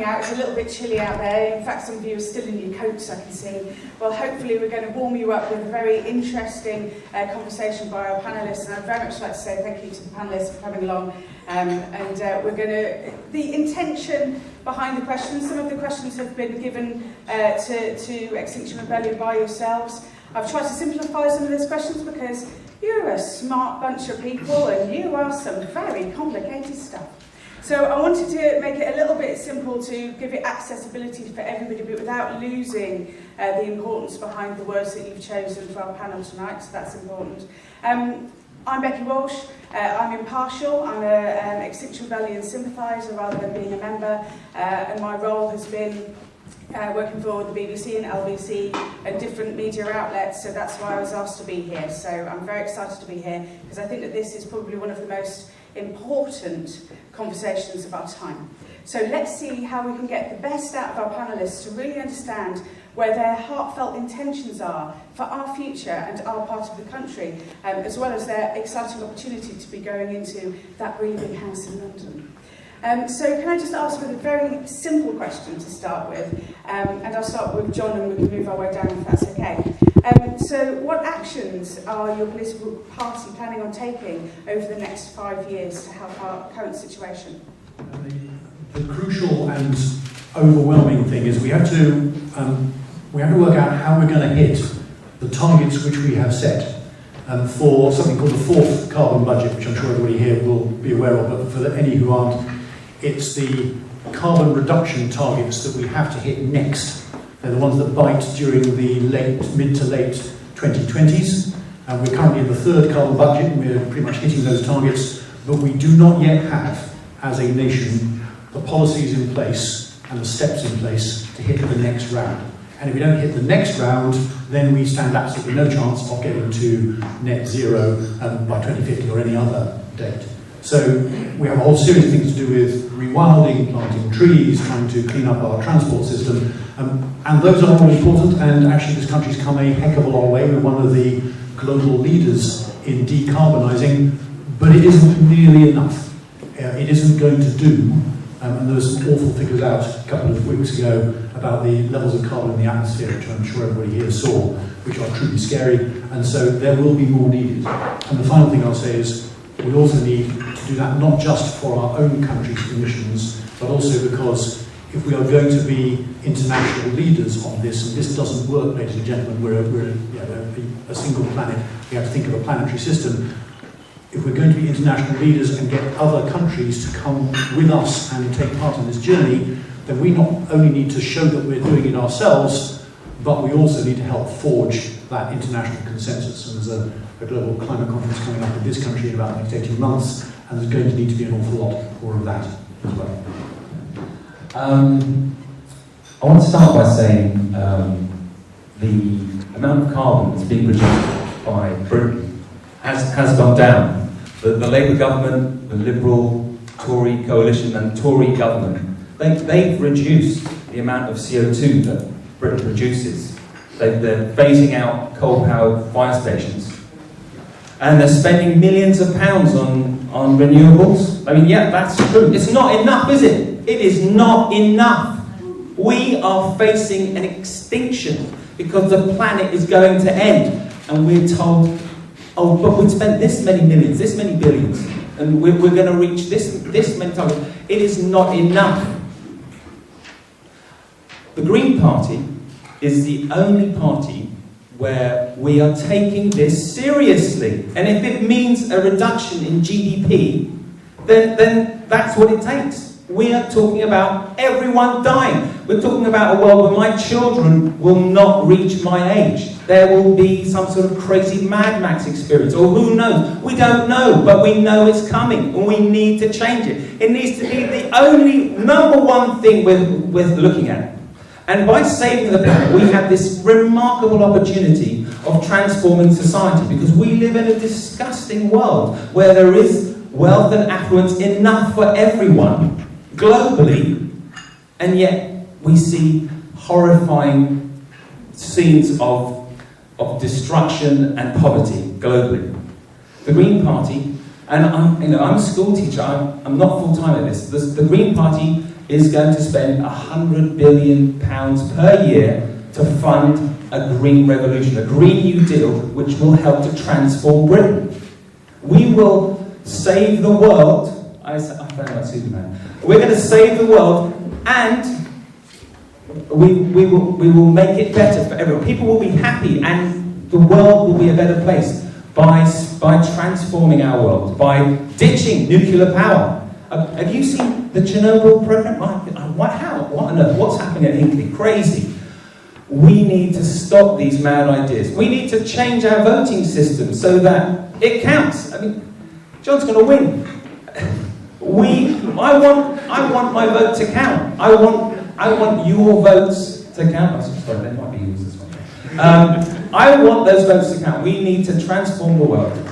out. It's a little bit chilly out there. In fact, some of you are still in your coats, I can see. Well, hopefully we're going to warm you up with a very interesting conversation by our panellists, and I'd very much like to say thank you to the panellists for coming along. We're going to... The intention behind the questions, some of the questions have been given to Extinction Rebellion by yourselves. I've tried to simplify some of those questions because you're a smart bunch of people and you are some very complicated stuff. So I wanted to make it a little bit simple to give it accessibility for everybody, but without losing the importance behind the words that you've chosen for our panel tonight, so that's important. I'm Becky Walsh. I'm impartial. I'm an Extinction Rebellion sympathiser rather than being a member, and my role has been working for the BBC and LBC and different media outlets, so that's why I was asked to be here. So I'm very excited to be here because I think that this is probably one of the most important conversations of our time. So let's see how we can get the best out of our panellists to really understand where their heartfelt intentions are for our future and our part of the country, as well as their exciting opportunity to be going into that really big house in London. So can I just ask with a very simple question to start with, and I'll start with John and we can move our way down if that's okay. So what actions are your political party planning on taking over the next 5 years to help our current situation? The crucial and overwhelming thing is we have to work out how we're going to hit the targets which we have set for something called the fourth carbon budget, which I'm sure everybody here will be aware of, but for any who aren't, it's the carbon reduction targets that we have to hit next. They're the ones that bite during the mid to late 2020s. And we're currently in the third carbon budget, and we're pretty much hitting those targets, but we do not yet have, as a nation, the policies in place and the steps in place to hit the next round. And if we don't hit the next round, then we stand absolutely no chance of getting to net zero by 2050 or any other date. So we have a whole series of things to do with rewilding, planting trees, trying to clean up our transport system, and those are all important, and actually this country's come a heck of a long way. We're one of the global leaders in decarbonising, but it isn't nearly enough. It isn't going to do, and there were some awful figures out a couple of weeks ago about the levels of carbon in the atmosphere, which I'm sure everybody here saw, which are truly scary, and so there will be more needed. And the final thing I'll say is, we also need to do that not just for our own country's emissions, but also because if we are going to be international leaders on this, and this doesn't work, ladies and gentlemen, we're a single planet, we have to think of a planetary system. If we're going to be international leaders and get other countries to come with us and take part in this journey, then we not only need to show that we're doing it ourselves, but we also need to help forge that international consensus. And there's a global climate conference coming up in this country in about the next 18 months, and there's going to need to be an awful lot more of that as well. I want to start by saying the amount of carbon that's being produced by Britain has gone down. The Labour government, the Liberal, Tory coalition and Tory government, they've reduced the amount of CO2 that Britain produces. They're phasing out coal-powered fire stations. And they're spending millions of pounds on renewables. I mean, yeah, that's true. It's not enough, is it? It is not enough. We are facing an extinction because the planet is going to end. And we're told, oh, but we've spent this many millions, this many billions, and we're going to reach this many targets. It is not enough. The Green Party is the only party where we are taking this seriously. And if it means a reduction in GDP, then that's what it takes. We are talking about everyone dying. We're talking about a world where my children will not reach my age. There will be some sort of crazy Mad Max experience, or who knows? We don't know, but we know it's coming, and we need to change it. It needs to be the only number one thing we're looking at. And by saving the planet, we have this remarkable opportunity of transforming society, because we live in a disgusting world where there is wealth and affluence enough for everyone, globally, and yet we see horrifying scenes of destruction and poverty globally. The Green Party, and I'm a school teacher, I'm not full-time at this, the Green Party is going to spend £100 billion per year to fund a green revolution, a Green New Deal, which will help to transform Britain. We will save the world. I found my Superman. We're going to save the world, and we will make it better for everyone. People will be happy, and the world will be a better place by transforming our world, by ditching nuclear power. Have you seen the Chernobyl program? What on earth? What's happening at Hinkley? Crazy. We need to stop these mad ideas. We need to change our voting system so that it counts. I mean, John's going to win. I want my vote to count. I want your votes to count. I'm sorry, they might be used this one. I want those votes to count. We need to transform the world.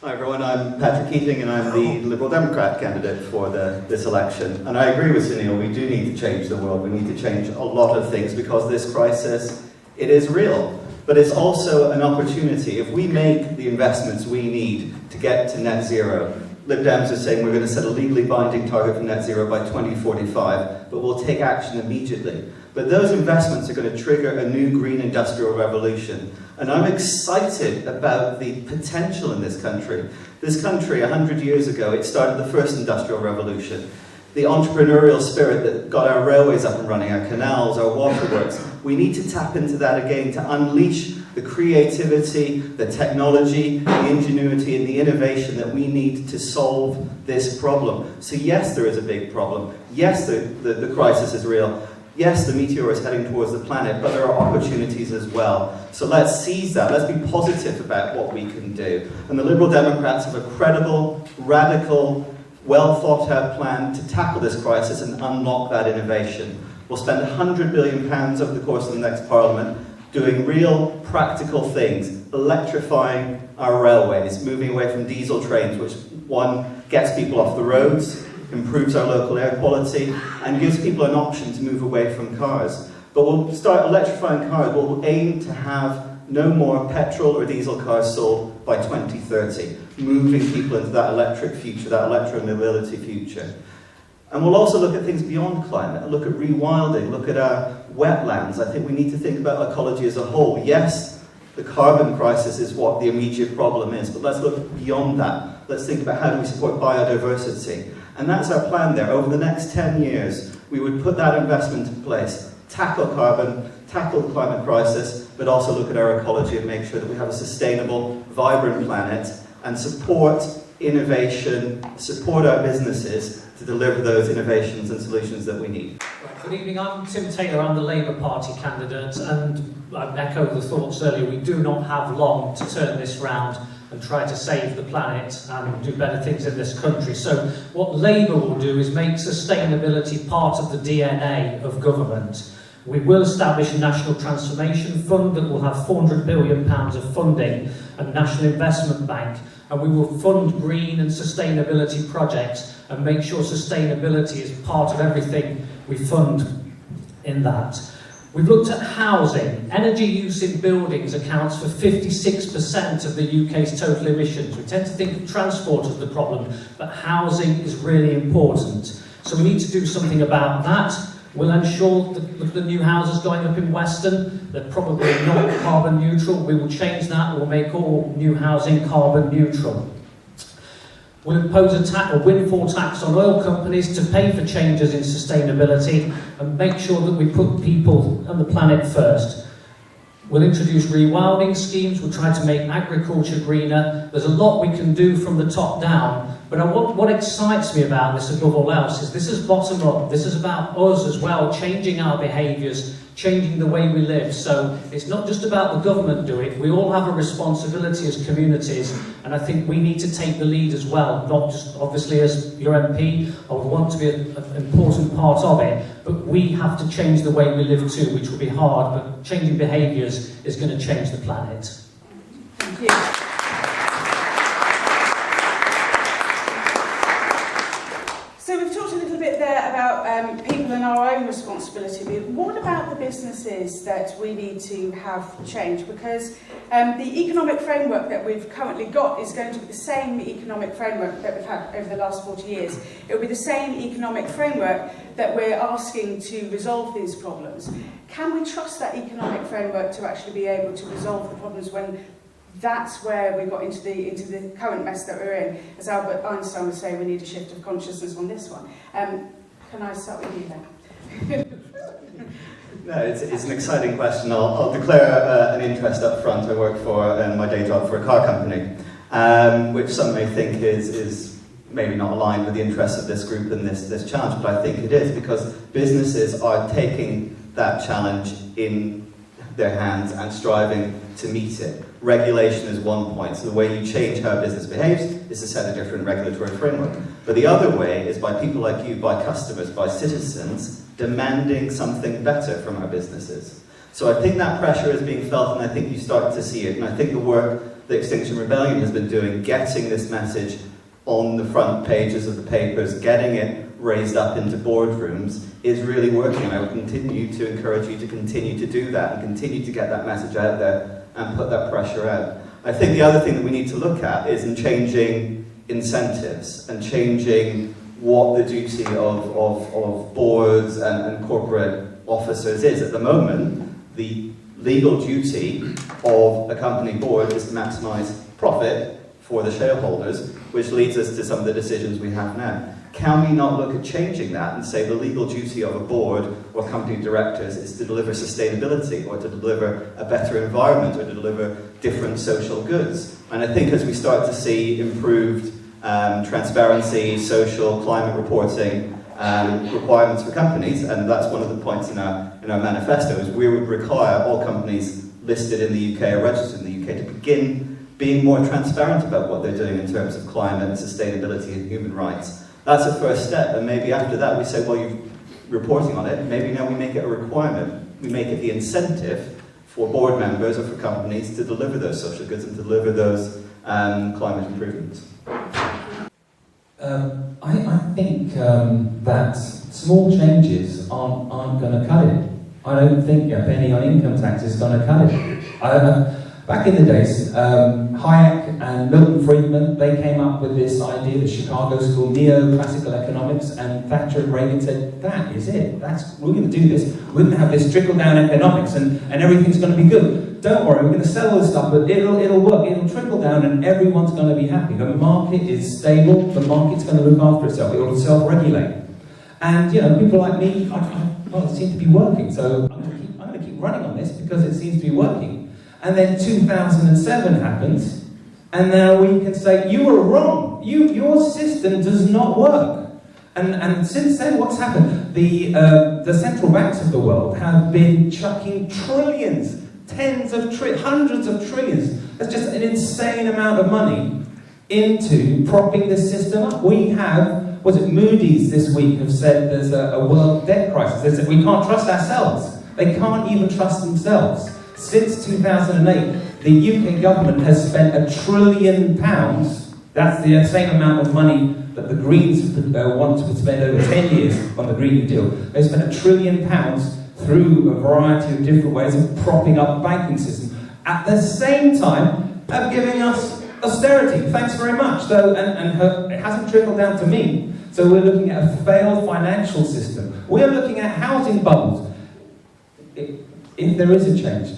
Hi everyone, I'm Patrick Keating and I'm the Liberal Democrat candidate for this election. And I agree with Suneil, we do need to change the world. We need to change a lot of things because this crisis, it is real. But it's also an opportunity. If we make the investments we need to get to net zero, Lib Dems are saying we're going to set a legally binding target for net zero by 2045, but we'll take action immediately. But those investments are going to trigger a new green industrial revolution. And I'm excited about the potential in this country. This country, 100 years ago, it started the first industrial revolution. The entrepreneurial spirit that got our railways up and running, our canals, our waterworks. We need to tap into that again to unleash the creativity, the technology, the ingenuity, and the innovation that we need to solve this problem. So yes, there is a big problem. Yes, the crisis is real. Yes, the meteor is heading towards the planet, but there are opportunities as well. So let's seize that. Let's be positive about what we can do. And the Liberal Democrats have a credible, radical, well-thought-out plan to tackle this crisis and unlock that innovation. We'll spend £100 billion over the course of the next Parliament doing real, practical things, electrifying our railways, moving away from diesel trains, which, one, gets people off the roads, improves our local air quality, and gives people an option to move away from cars. But we'll start electrifying cars. We'll aim to have no more petrol or diesel cars sold by 2030, moving people into that electric future, that electromobility future. And we'll also look at things beyond climate, look at rewilding, look at our wetlands. I think we need to think about ecology as a whole. Yes, the carbon crisis is what the immediate problem is, but let's look beyond that. Let's think about how do we support biodiversity. And that's our plan there. Over the next 10 years, we would put that investment in place, tackle carbon, tackle the climate crisis, but also look at our ecology and make sure that we have a sustainable, vibrant planet and support innovation, support our businesses to deliver those innovations and solutions that we need. Good evening, I'm Tim Taylor, I'm the Labour Party candidate, and I echo the thoughts earlier. We do not have long to turn this round and try to save the planet and do better things in this country. So what Labour will do is make sustainability part of the DNA of government. We will establish a National Transformation Fund that will have £400 billion of funding and National Investment Bank, and we will fund green and sustainability projects and make sure sustainability is part of everything we fund in that. We've looked at housing. Energy use in buildings accounts for 56% of the UK's total emissions. We tend to think of transport as the problem, but housing is really important. So we need to do something about that. We'll ensure that the new houses going up in Weston, they're probably not carbon neutral. We will change that. We'll make all new housing carbon neutral. We'll impose a windfall tax on oil companies to pay for changes in sustainability and make sure that we put people and the planet first. We'll introduce rewilding schemes. We'll try to make agriculture greener. There's a lot we can do from the top down. But what excites me about this above all else is this is bottom up. This is about us as well, changing our behaviours, changing the way we live. So it's not just about the government doing it. We all have a responsibility as communities, and I think we need to take the lead as well, not just obviously as your MP. I would want to be an important part of it, but we have to change the way we live too, which will be hard, but changing behaviours is going to change the planet. Thank you. So we've talked a little bit there about people and our own responsibility, but what about the businesses that we need to have change? Because the economic framework that we've currently got is going to be the same economic framework that we've had over the last 40 years. It will be the same economic framework that we're asking to resolve these problems. Can we trust that economic framework to actually be able to resolve the problems when that's where we got into the current mess that we're in? As Albert Einstein would say, we need a shift of consciousness on this one. Can I start with you then? No, it's an exciting question. I'll declare an interest up front. I work for, in my day job, for a car company, which some may think is maybe not aligned with the interests of this group and this challenge, but I think it is, because businesses are taking that challenge in their hands and striving to meet it. Regulation is one point, so the way you change how a business behaves is to set a different regulatory framework. But the other way is by people like you, by customers, by citizens, demanding something better from our businesses. So I think that pressure is being felt, and I think you start to see it, and I think the work that Extinction Rebellion has been doing, getting this message on the front pages of the papers, getting it raised up into boardrooms, is really working. I would continue to encourage you to continue to do that and continue to get that message out there and put that pressure out. I think the other thing that we need to look at is in changing incentives and changing what the duty of boards and corporate officers is. At the moment, the legal duty of a company board is to maximise profit for the shareholders, which leads us to some of the decisions we have now. Can we not look at changing that and say the legal duty of a board or company directors is to deliver sustainability, or to deliver a better environment, or to deliver different social goods? And I think as we start to see improved transparency, social, climate reporting requirements for companies, and that's one of the points in our manifesto, is we would require all companies listed in the UK or registered in the UK to begin being more transparent about what they're doing in terms of climate and sustainability and human rights. That's a first step, and maybe after that we say, well, you're reporting on it, maybe now we make it a requirement. We make it the incentive for board members or for companies to deliver those social goods and deliver those climate improvements. I think that small changes aren't going to cut it. I don't think a penny on income tax is going to cut it. Back in the days, Hayek and Milton Friedman, they came up with this idea, the Chicago School, neo-classical economics, and Thatcher and Reagan said, that is it. We're going to do this. We're going to have this trickle-down economics, and everything's going to be good. Don't worry, we're going to sell all this stuff, but it'll work. It'll trickle down, and everyone's going to be happy. The market is stable. The market's going to look after itself. It will self-regulate. And people like me, well, it seems to be working. So I'm going to keep running on this because it seems to be working. And then 2007 happens, and now we can say, you were wrong. Your system does not work. And since then, what's happened? The central banks of the world have been chucking trillions, hundreds of trillions. That's just an insane amount of money into propping this system up. We have, Moody's this week have said there's a world debt crisis. They said we can't trust ourselves. They can't even trust themselves. Since 2008, the UK government has spent £1 trillion. That's the same amount of money that the Greens want to spend over 10 years on the Green New Deal. They spent £1 trillion through a variety of different ways of propping up the banking system. At the same time, of giving us austerity. Thanks very much. So, it hasn't trickled down to me. So we're looking at a failed financial system. We're looking at housing bubbles. If there is a change,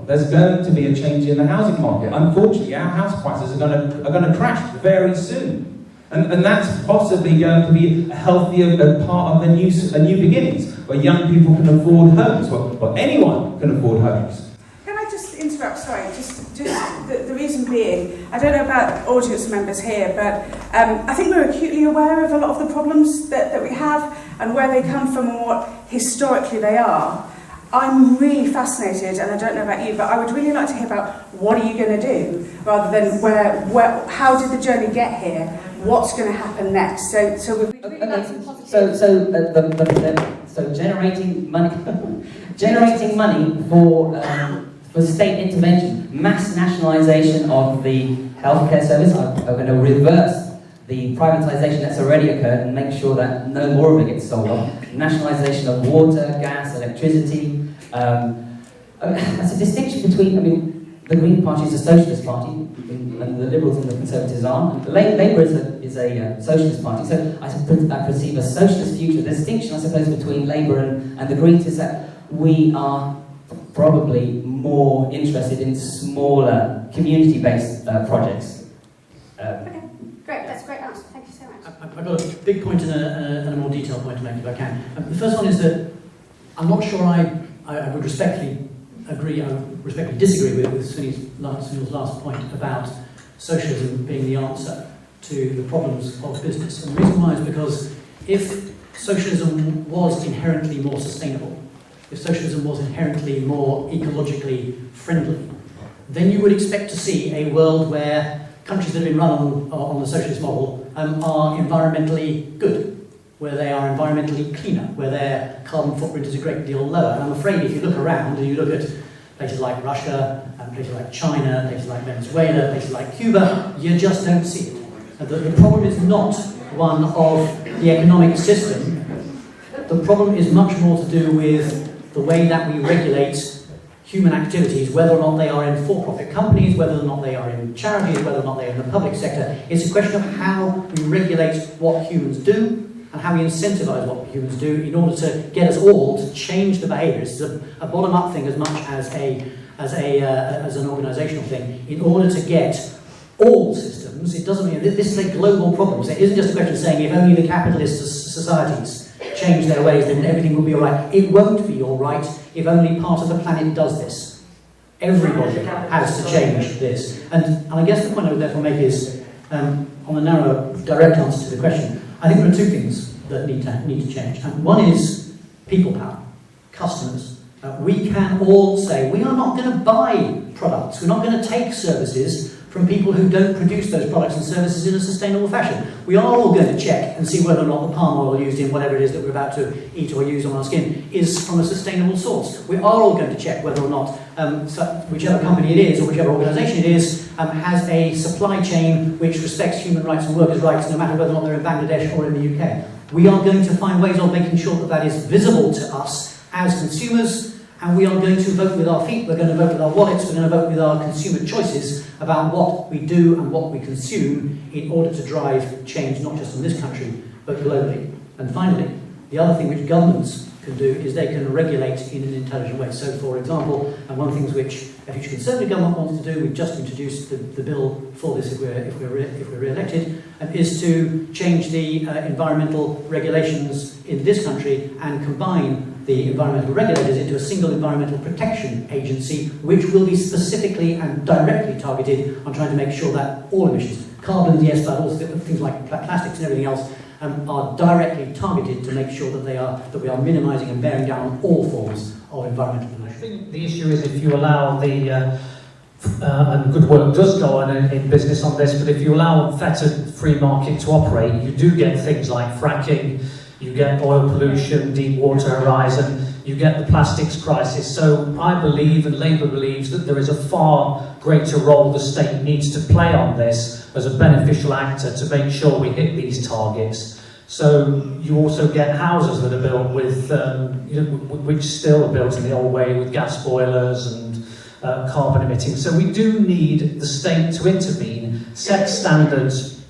there's going to be a change in the housing market. Unfortunately, our house prices are going to crash very soon. And that's possibly going to be a healthier part of the new beginnings, where young people can afford homes, or anyone can afford homes. Can I just interrupt? Sorry, just the reason being, I don't know about audience members here, but I think we're acutely aware of a lot of the problems that we have and where they come from and what historically they are. I'm really fascinated, and I don't know about you, but I would really like to hear about what are you going to do, rather than how did the journey get here, what's going to happen next. So we'd really like some positive... So generating money for state intervention, mass nationalisation of the healthcare service. I'm going to reverse the privatisation that's already occurred and make sure that no more of it gets sold off. Nationalisation of water, gas, electricity. That's a distinction between, I mean, the Green Party is a socialist party, and the Liberals and the Conservatives aren't. Labour is a socialist party, so I perceive a socialist future. The distinction, I suppose, between Labour and the Greens is that we are probably more interested in smaller, community-based projects. Okay, great, that's a great answer. Thank you so much. I've got a big point and a more detailed point to make if I can. The first one is that I'm not sure I would respectfully agree, I would respectfully disagree with Suneil's last point about socialism being the answer to the problems of business. And the reason why is because if socialism was inherently more sustainable, if socialism was inherently more ecologically friendly, then you would expect to see a world where countries that have been run on the socialist model are environmentally good, where they are environmentally cleaner, where their carbon footprint is a great deal lower. And I'm afraid if you look around and you look at places like Russia, places like China, places like Venezuela, places like Cuba, you just don't see it. And the problem is not one of the economic system. The problem is much more to do with the way that we regulate human activities, whether or not they are in for-profit companies, whether or not they are in charities, whether or not they are in the public sector. It's a question of how we regulate what humans do and how we incentivise what humans do in order to get us all to change the behaviour. It's a bottom-up thing as much as an organisational thing. In order to get all systems, it doesn't mean this is a global problem. So it isn't just a question of saying if only the capitalist societies change their ways, then everything will be all right. It won't be all right if only part of the planet does this. Everybody has to change this. And I guess the point I would therefore make is, on the narrow, direct answer to the question, I think there are two things that need to change. And one is people power, customers. We can all say, we are not going to buy products, we're not going to take services from people who don't produce those products and services in a sustainable fashion. We are all going to check and see whether or not the palm oil used in whatever it is that we're about to eat or use on our skin is from a sustainable source. We are all going to check whether or not whichever company it is or whichever organisation it is has a supply chain which respects human rights and workers' rights, no matter whether or not they're in Bangladesh or in the UK. We are going to find ways of making sure that that is visible to us as consumers, and we are going to vote with our feet, we're going to vote with our wallets, we're going to vote with our consumer choices about what we do and what we consume in order to drive change, not just in this country, but globally. And finally, the other thing which governments can do is they can regulate in an intelligent way. So, for example, and one of the things which a future Conservative government wants to do, we've just introduced the bill for this if we're re-elected, is to change the environmental regulations in this country and combine the environmental regulators into a single environmental protection agency, which will be specifically and directly targeted on trying to make sure that all emissions, carbon, yes, but also things like plastics and everything else, are directly targeted to make sure that we are minimising and bearing down on all forms of environmental pollution. I think the issue is if you allow the and good work does go on in business on this, but if you allow a fettered free market to operate, you do get things like fracking, you get oil pollution, deep water horizon, you get the plastics crisis. So I believe, and Labour believes, that there is a far greater role the state needs to play on this as a beneficial actor to make sure we hit these targets. So you also get houses that are built with, which still are built in the old way with gas boilers and carbon emitting. So we do need the state to intervene, set standards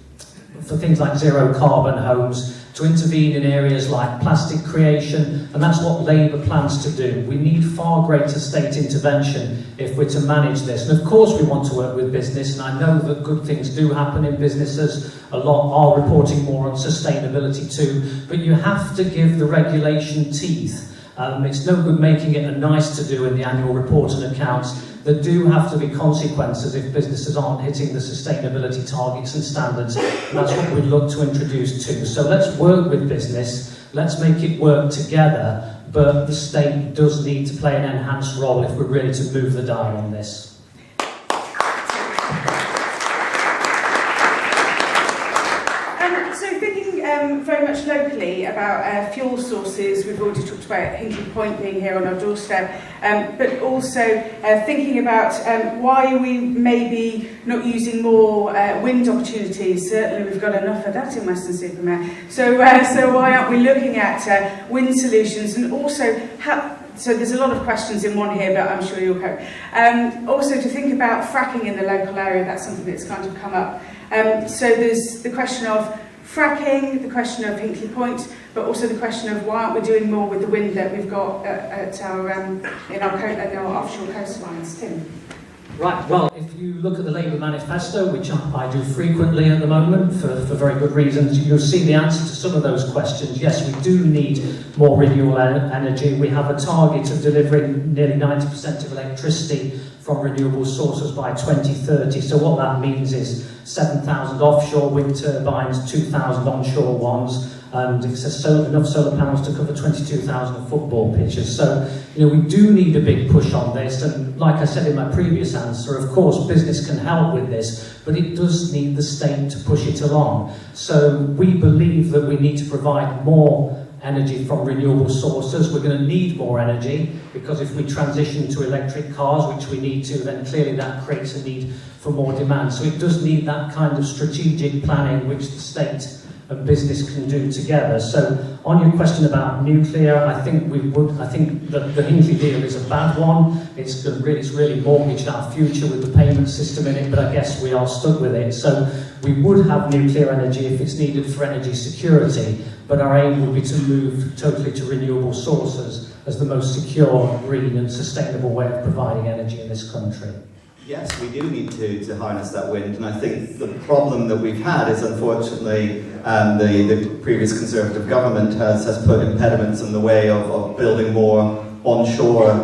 for things like zero carbon homes, to intervene in areas like plastic creation, and that's what Labour plans to do. We need far greater state intervention if we're to manage this. And of course we want to work with business, and I know that good things do happen in businesses. A lot are reporting more on sustainability too, but you have to give the regulation teeth. It's no good making it a nice to do in the annual report and accounts. There do have to be consequences if businesses aren't hitting the sustainability targets and standards, and that's what we'd look to introduce too. So let's work with business, let's make it work together, but the state does need to play an enhanced role if we're really to move the dial on this. So thinking very much locally about fuel sources. We've already talked about Hinkley Point being here on our doorstep, but also thinking about why we may be not using more wind opportunities. Certainly we've got enough of that in Weston-super-Mare. So why aren't we looking at wind solutions, and also how... So there's a lot of questions in one here, but I'm sure you'll cope. Also to think about fracking in the local area, that's something that's kind of come up. So there's the question of fracking, the question of Hinkley Point, but also the question of why aren't we doing more with the wind that we've got at our offshore coastlines. Tim? Right, well, if you look at the Labour manifesto, which I do frequently at the moment for very good reasons, you'll see the answer to some of those questions. Yes, we do need more renewable energy. We have a target of delivering nearly 90% of electricity from renewable sources by 2030. So what that means is 7,000 offshore wind turbines, 2,000 onshore ones, and it says enough solar panels to cover 22,000 football pitches. So, we do need a big push on this, and like I said in my previous answer, of course business can help with this, but it does need the state to push it along. So we believe that we need to provide more energy from renewable sources. We're going to need more energy, because if we transition to electric cars, which we need to, then clearly that creates a need for more demand. So it does need that kind of strategic planning which the state and business can do together. So on your question about nuclear, I think that the Hinkley deal is a bad one. It's really mortgaged our future with the payment system in it, but I guess we are stuck with it. So we would have nuclear energy if it's needed for energy security, but our aim would be to move totally to renewable sources as the most secure, green and sustainable way of providing energy in this country. Yes, we do need to harness that wind, and I think the problem that we've had is, unfortunately, the previous Conservative government has put impediments in the way of building more onshore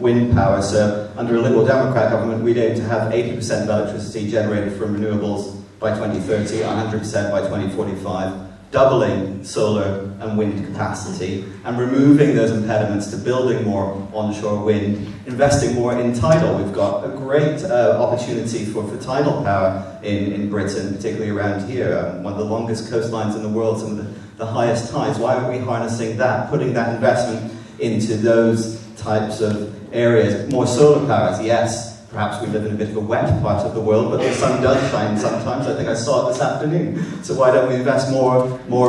wind power. So under a Liberal Democrat government, we'd aim to have 80% of electricity generated from renewables by 2030, 100% by 2045. Doubling solar and wind capacity and removing those impediments to building more onshore wind, investing more in tidal. We've got a great opportunity for tidal power in Britain, particularly around here. One of the longest coastlines in the world, some of the highest tides. Why aren't we harnessing that, putting that investment into those types of areas? More solar powers, yes. Perhaps we live in a bit of a wet part of the world, but the sun does shine sometimes. I think I saw it this afternoon. So why don't we invest more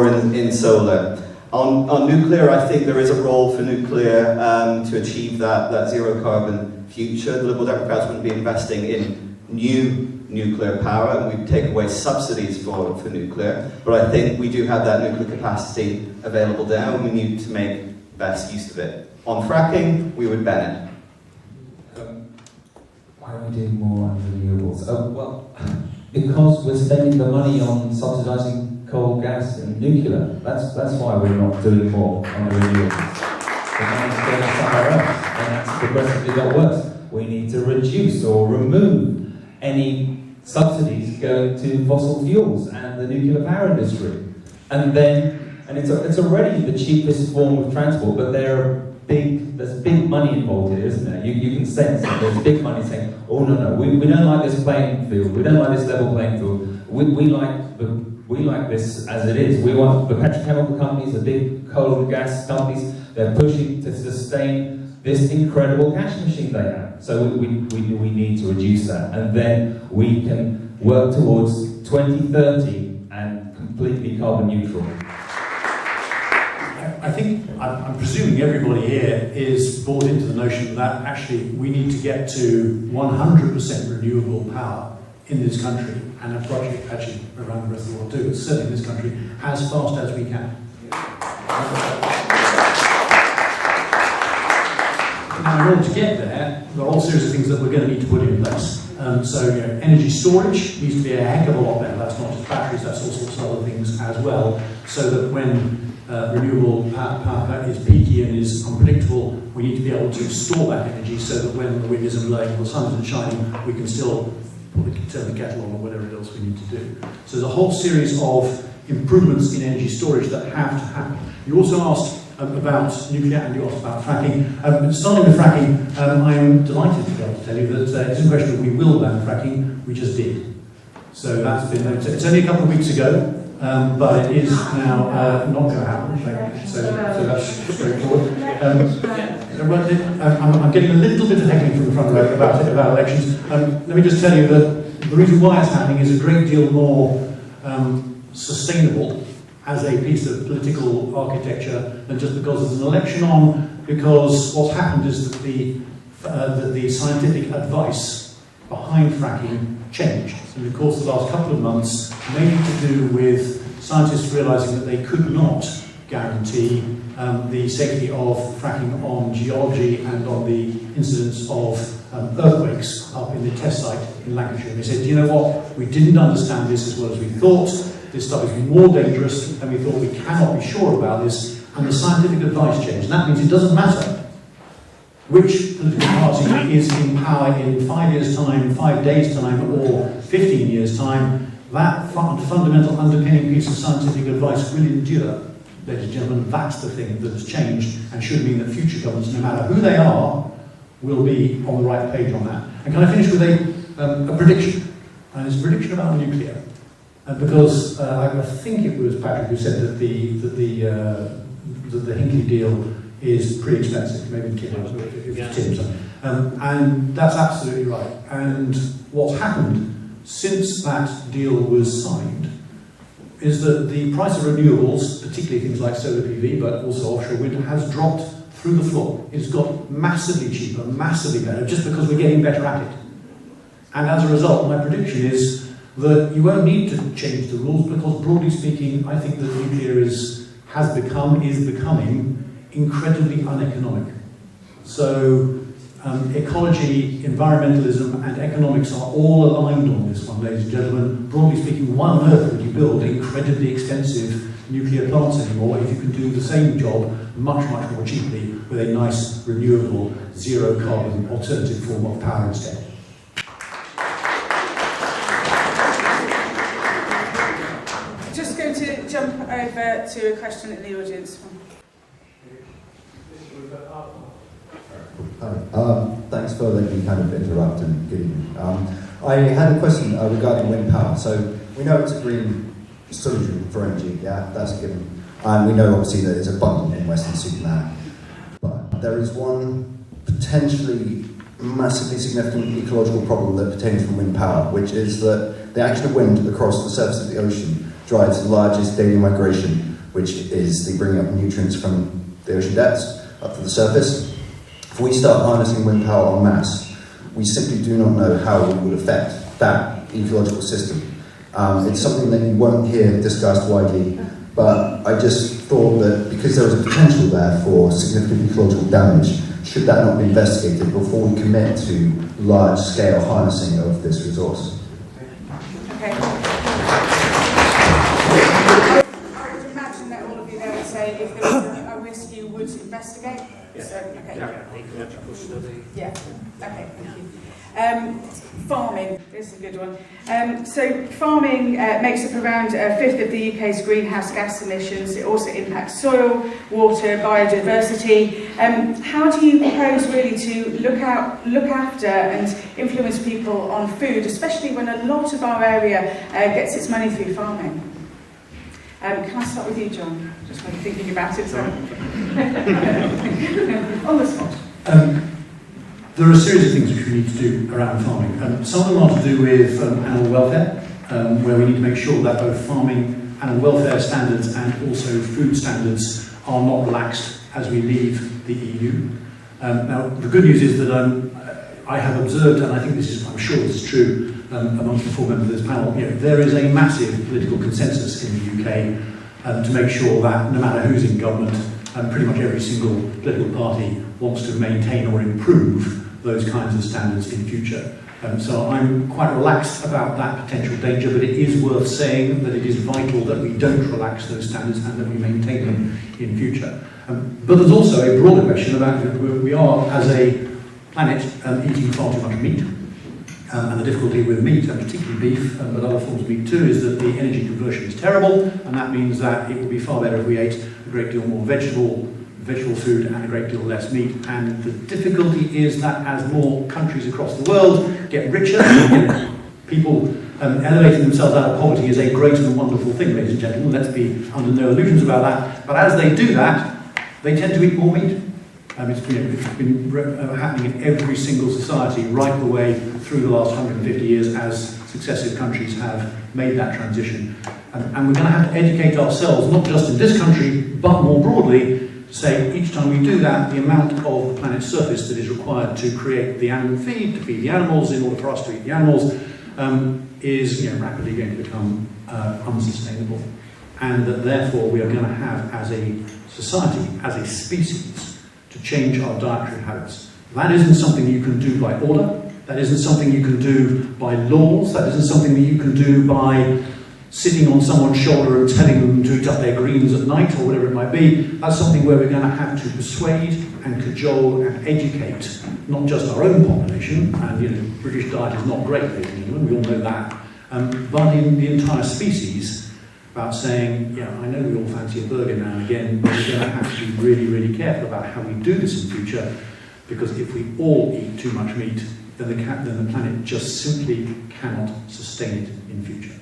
in solar? On nuclear, I think there is a role for nuclear to achieve that zero carbon future. The Liberal Democrats wouldn't be investing in new nuclear power, and we'd take away subsidies for nuclear. But I think we do have that nuclear capacity available now, and we need to make best use of it. On fracking, we would ban it. Why are we doing more on renewables? Oh, well, because we're spending the money on subsidising coal, gas and nuclear. That's why we're not doing more on the renewables. The money's going somewhere else, and that's progressively got worse. We need to reduce or remove any subsidies going to fossil fuels and the nuclear power industry. And it's already the cheapest form of transport, but there's big money involved here, isn't there? You can sense that there's big money saying, oh no, we don't like this playing field, we don't like this level playing field, we like this as it is. We want the petrochemical companies, the big coal and gas companies, they're pushing to sustain this incredible cash machine they have. So we need to reduce that, and then we can work towards 2030 and completely carbon neutral. I think, I'm presuming everybody here is bought into the notion that actually we need to get to 100% renewable power in this country, and a project actually around the rest of the world too, but certainly in this country, as fast as we can. Now, in order to get there, there are a whole series of things that we're going to need to put in place. So, energy storage needs to be a heck of a lot better. That's not just batteries, that's all sorts of other things as well, so that when renewable power is peaky and is unpredictable, we need to be able to store that energy so that when the wind isn't blowing or the sun isn't shining, we can still turn the kettle on or whatever else we need to do. So there's a whole series of improvements in energy storage that have to happen. You also asked about nuclear and you asked about fracking. Starting with fracking, I am delighted to be able to tell you that it's a question of we will ban fracking, we just did. So that's been, it's only a couple of weeks ago. but it is now not going to happen. So that's straightforward. I'm getting a little bit of heckling from the front row about elections. Let me just tell you that the reason why it's happening is a great deal more sustainable as a piece of political architecture than just because there's an election on, because what's happened is that the scientific advice behind fracking changed. And of course the last couple of months, mainly to do with scientists realising that they could not guarantee the safety of fracking on geology and on the incidence of earthquakes up in the test site in Lancashire. And they said, you know what, we didn't understand this as well as we thought. This stuff is more dangerous than we thought. We cannot be sure about this. And the scientific advice changed. And that means it doesn't matter which political party is in power in 5 years' time, 5 days' time, or 15 years' time. That fundamental underpinning piece of scientific advice will endure. Ladies and gentlemen, that's the thing that has changed and should mean that future governments, no matter who they are, will be on the right page on that. And can I finish with a prediction? And it's a prediction about nuclear. Because I think it was Patrick who said that the Hinkley deal is pretty expensive, maybe Tim. And that's absolutely right. And what's happened since that deal was signed is that the price of renewables, particularly things like solar PV, but also offshore wind, has dropped through the floor. It's got massively cheaper, massively better, just because we're getting better at it. And as a result, my prediction is that you won't need to change the rules, because broadly speaking, I think that nuclear is becoming incredibly uneconomic. So ecology, environmentalism and economics are all aligned on this one, ladies and gentlemen. Broadly speaking, why on earth would you build incredibly expensive nuclear plants anymore if you can do the same job much, much more cheaply with a nice, renewable, zero carbon alternative form of power instead? Just going to jump over to a question in the audience. Hi. Thanks for letting me kind of interrupt and get in. I had a question regarding wind power. So we know it's a green solution for energy, yeah, that's a given. And we know obviously that it's abundant in Weston-super-Mare. But there is one potentially massively significant ecological problem that pertains from wind power, which is that the action of wind across the surface of the ocean drives the largest daily migration, which is the bringing up nutrients from the ocean depths up to the surface. If we start harnessing wind power en masse, we simply do not know how it would affect that ecological system. It's something that you won't hear discussed widely, but I just thought that because there was a potential there for significant ecological damage, should that not be investigated before we commit to large-scale harnessing of this resource? Okay. I would imagine that all of you there would say if there was a risk you would investigate. Yeah. So, okay. Yeah, ecological study. Yeah, okay, thank you. Farming is a good one. So farming makes up around a fifth of the UK's greenhouse gas emissions. It also impacts soil, water, biodiversity. How do you propose really to look after and influence people on food, especially when a lot of our area gets its money through farming? Can I start with you, John? Just when you're thinking about it. On the spot. There are a series of things which we need to do around farming. Some of them are to do with animal welfare, where we need to make sure that both farming, animal welfare standards and also food standards are not relaxed as we leave the EU. Now, the good news is that I have observed, and I think this is, I'm sure this is true amongst the four members of this panel, there is a massive political consensus in the UK to make sure that no matter who's in government, pretty much every single political party wants to maintain or improve those kinds of standards in future. So I'm quite relaxed about that potential danger, but it is worth saying that it is vital that we don't relax those standards and that we maintain them in future. But there's also a broader question about we are, as a planet, eating far too much meat. And the difficulty with meat, and particularly beef, but other forms of meat too, is that the energy conversion is terrible, and that means that it would be far better if we ate a great deal more vegetable food and a great deal less meat. And the difficulty is that as more countries across the world get richer, People elevating themselves out of poverty is a great and wonderful thing, ladies and gentlemen. Let's be under no illusions about that. But as they do that, they tend to eat more meat. It's been happening in every single society right the way through the last 150 years as successive countries have made that transition. And we're going to have to educate ourselves, not just in this country, but more broadly, to say each time we do that, the amount of the planet's surface that is required to create the animal feed, to feed the animals in order for us to eat the animals, is rapidly going to become unsustainable. And that therefore we are going to have, as a society, as a species, to change our dietary habits. That isn't something you can do by order, that isn't something you can do by laws, that isn't something that you can do by sitting on someone's shoulder and telling them to eat up their greens at night or whatever it might be. That's something where we're going to have to persuade and cajole and educate not just our own population, and British diet is not great, ladies and gentlemen, we all know that, but in the entire species, about saying, I know we all fancy a burger now and again, but we're going to have to be really, really careful about how we do this in future, because if we all eat too much meat, then the planet just simply cannot sustain it in future.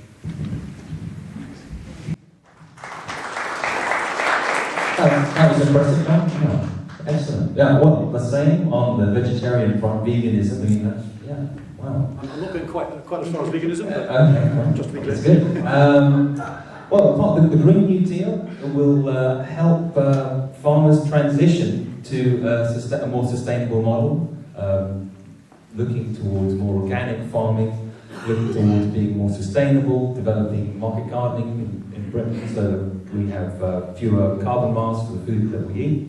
That was impressive, John. Yeah. Excellent. Yeah, well, the same on the vegetarian front, veganism. I mean, that's, wow. I'm not going quite as far as veganism, but okay, well, just to be clear. That's good. Well, the Green New Deal will help farmers transition to a more sustainable model, looking towards more organic farming, looking towards being more sustainable, developing market gardening in Britain so that we have fewer carbon miles for the food that we eat.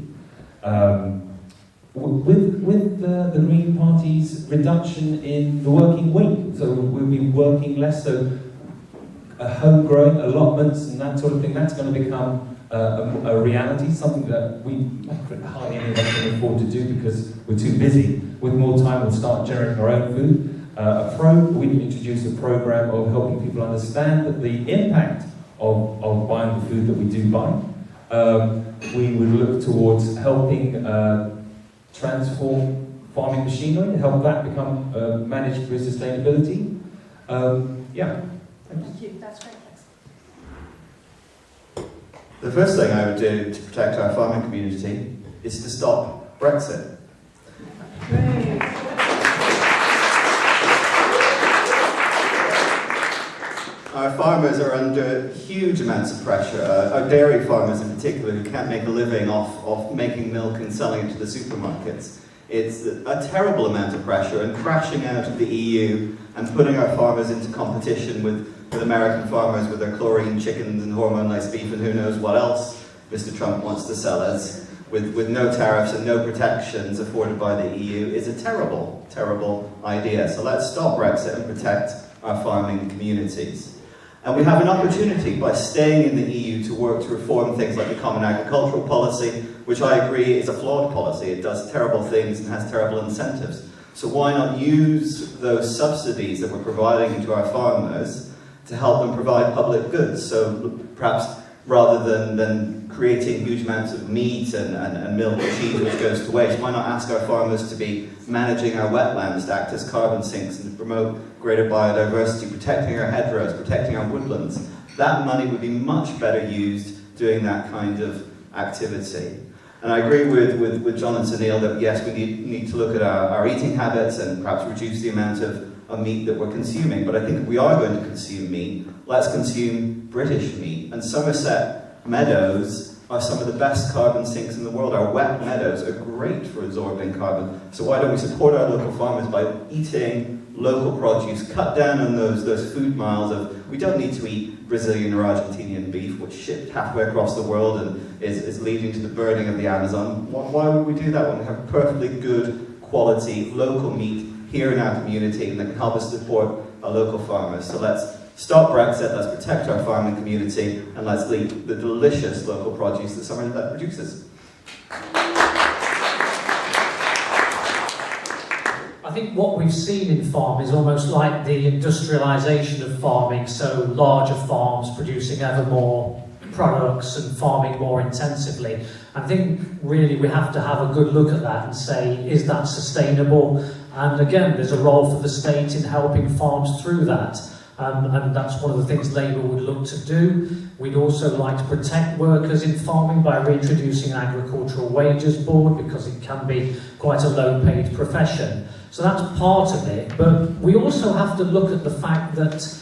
With the Green Party's reduction in the working week, so we'll be working less, so home-growing allotments and that sort of thing, that's going to become a reality, something that we hardly any of us can afford to do because we're too busy. With more time, we'll start generating our own food. We introduce a program of helping people understand that the impact of buying the food that we do buy. We would look towards helping transform farming machinery, help that become managed through sustainability. Thank you, that's great. The first thing I would do to protect our farming community is to stop Brexit. Our farmers are under huge amounts of pressure, our dairy farmers in particular, who can't make a living off making milk and selling it to the supermarkets. It's a terrible amount of pressure, and crashing out of the EU and putting our farmers into competition with American farmers with their chlorine chickens and hormone-less beef and who knows what else Mr. Trump wants to sell us, with no tariffs and no protections afforded by the EU, is a terrible, terrible idea. So let's stop Brexit and protect our farming communities. And we have an opportunity by staying in the EU to work to reform things like the Common Agricultural Policy, which I agree is a flawed policy. It does terrible things and has terrible incentives. So why not use those subsidies that we're providing to our farmers to help them provide public goods? So perhaps rather than creating huge amounts of meat and milk and cheese which goes to waste, why not ask our farmers to be managing our wetlands to act as carbon sinks and to promote greater biodiversity, protecting our hedgerows, protecting our woodlands? That money would be much better used doing that kind of activity. And I agree with John and Suneil that yes, we need to look at our eating habits and perhaps reduce the amount of meat that we're consuming. But I think if we are going to consume meat, let's consume British meat. And Somerset meadows are some of the best carbon sinks in the world. Our wet meadows are great for absorbing carbon. So why don't we support our local farmers by eating local produce, cut down on those food miles of, we don't need to eat Brazilian or Argentinian beef, which shipped halfway across the world and is leading to the burning of the Amazon. Why would we do that when we have perfectly good quality local meat here in our community and that can help us support our local farmers? So let's stop Brexit, let's protect our farming community, and let's eat the delicious local produce that Somerset produces. I think what we've seen in farm is almost like the industrialisation of farming, so larger farms producing ever more products and farming more intensively. I think really we have to have a good look at that and say, is that sustainable? And again, there's a role for the state in helping farms through that. And that's one of the things Labour would look to do. We'd also like to protect workers in farming by reintroducing an agricultural wages board, because it can be quite a low-paid profession. So that's part of it. But we also have to look at the fact that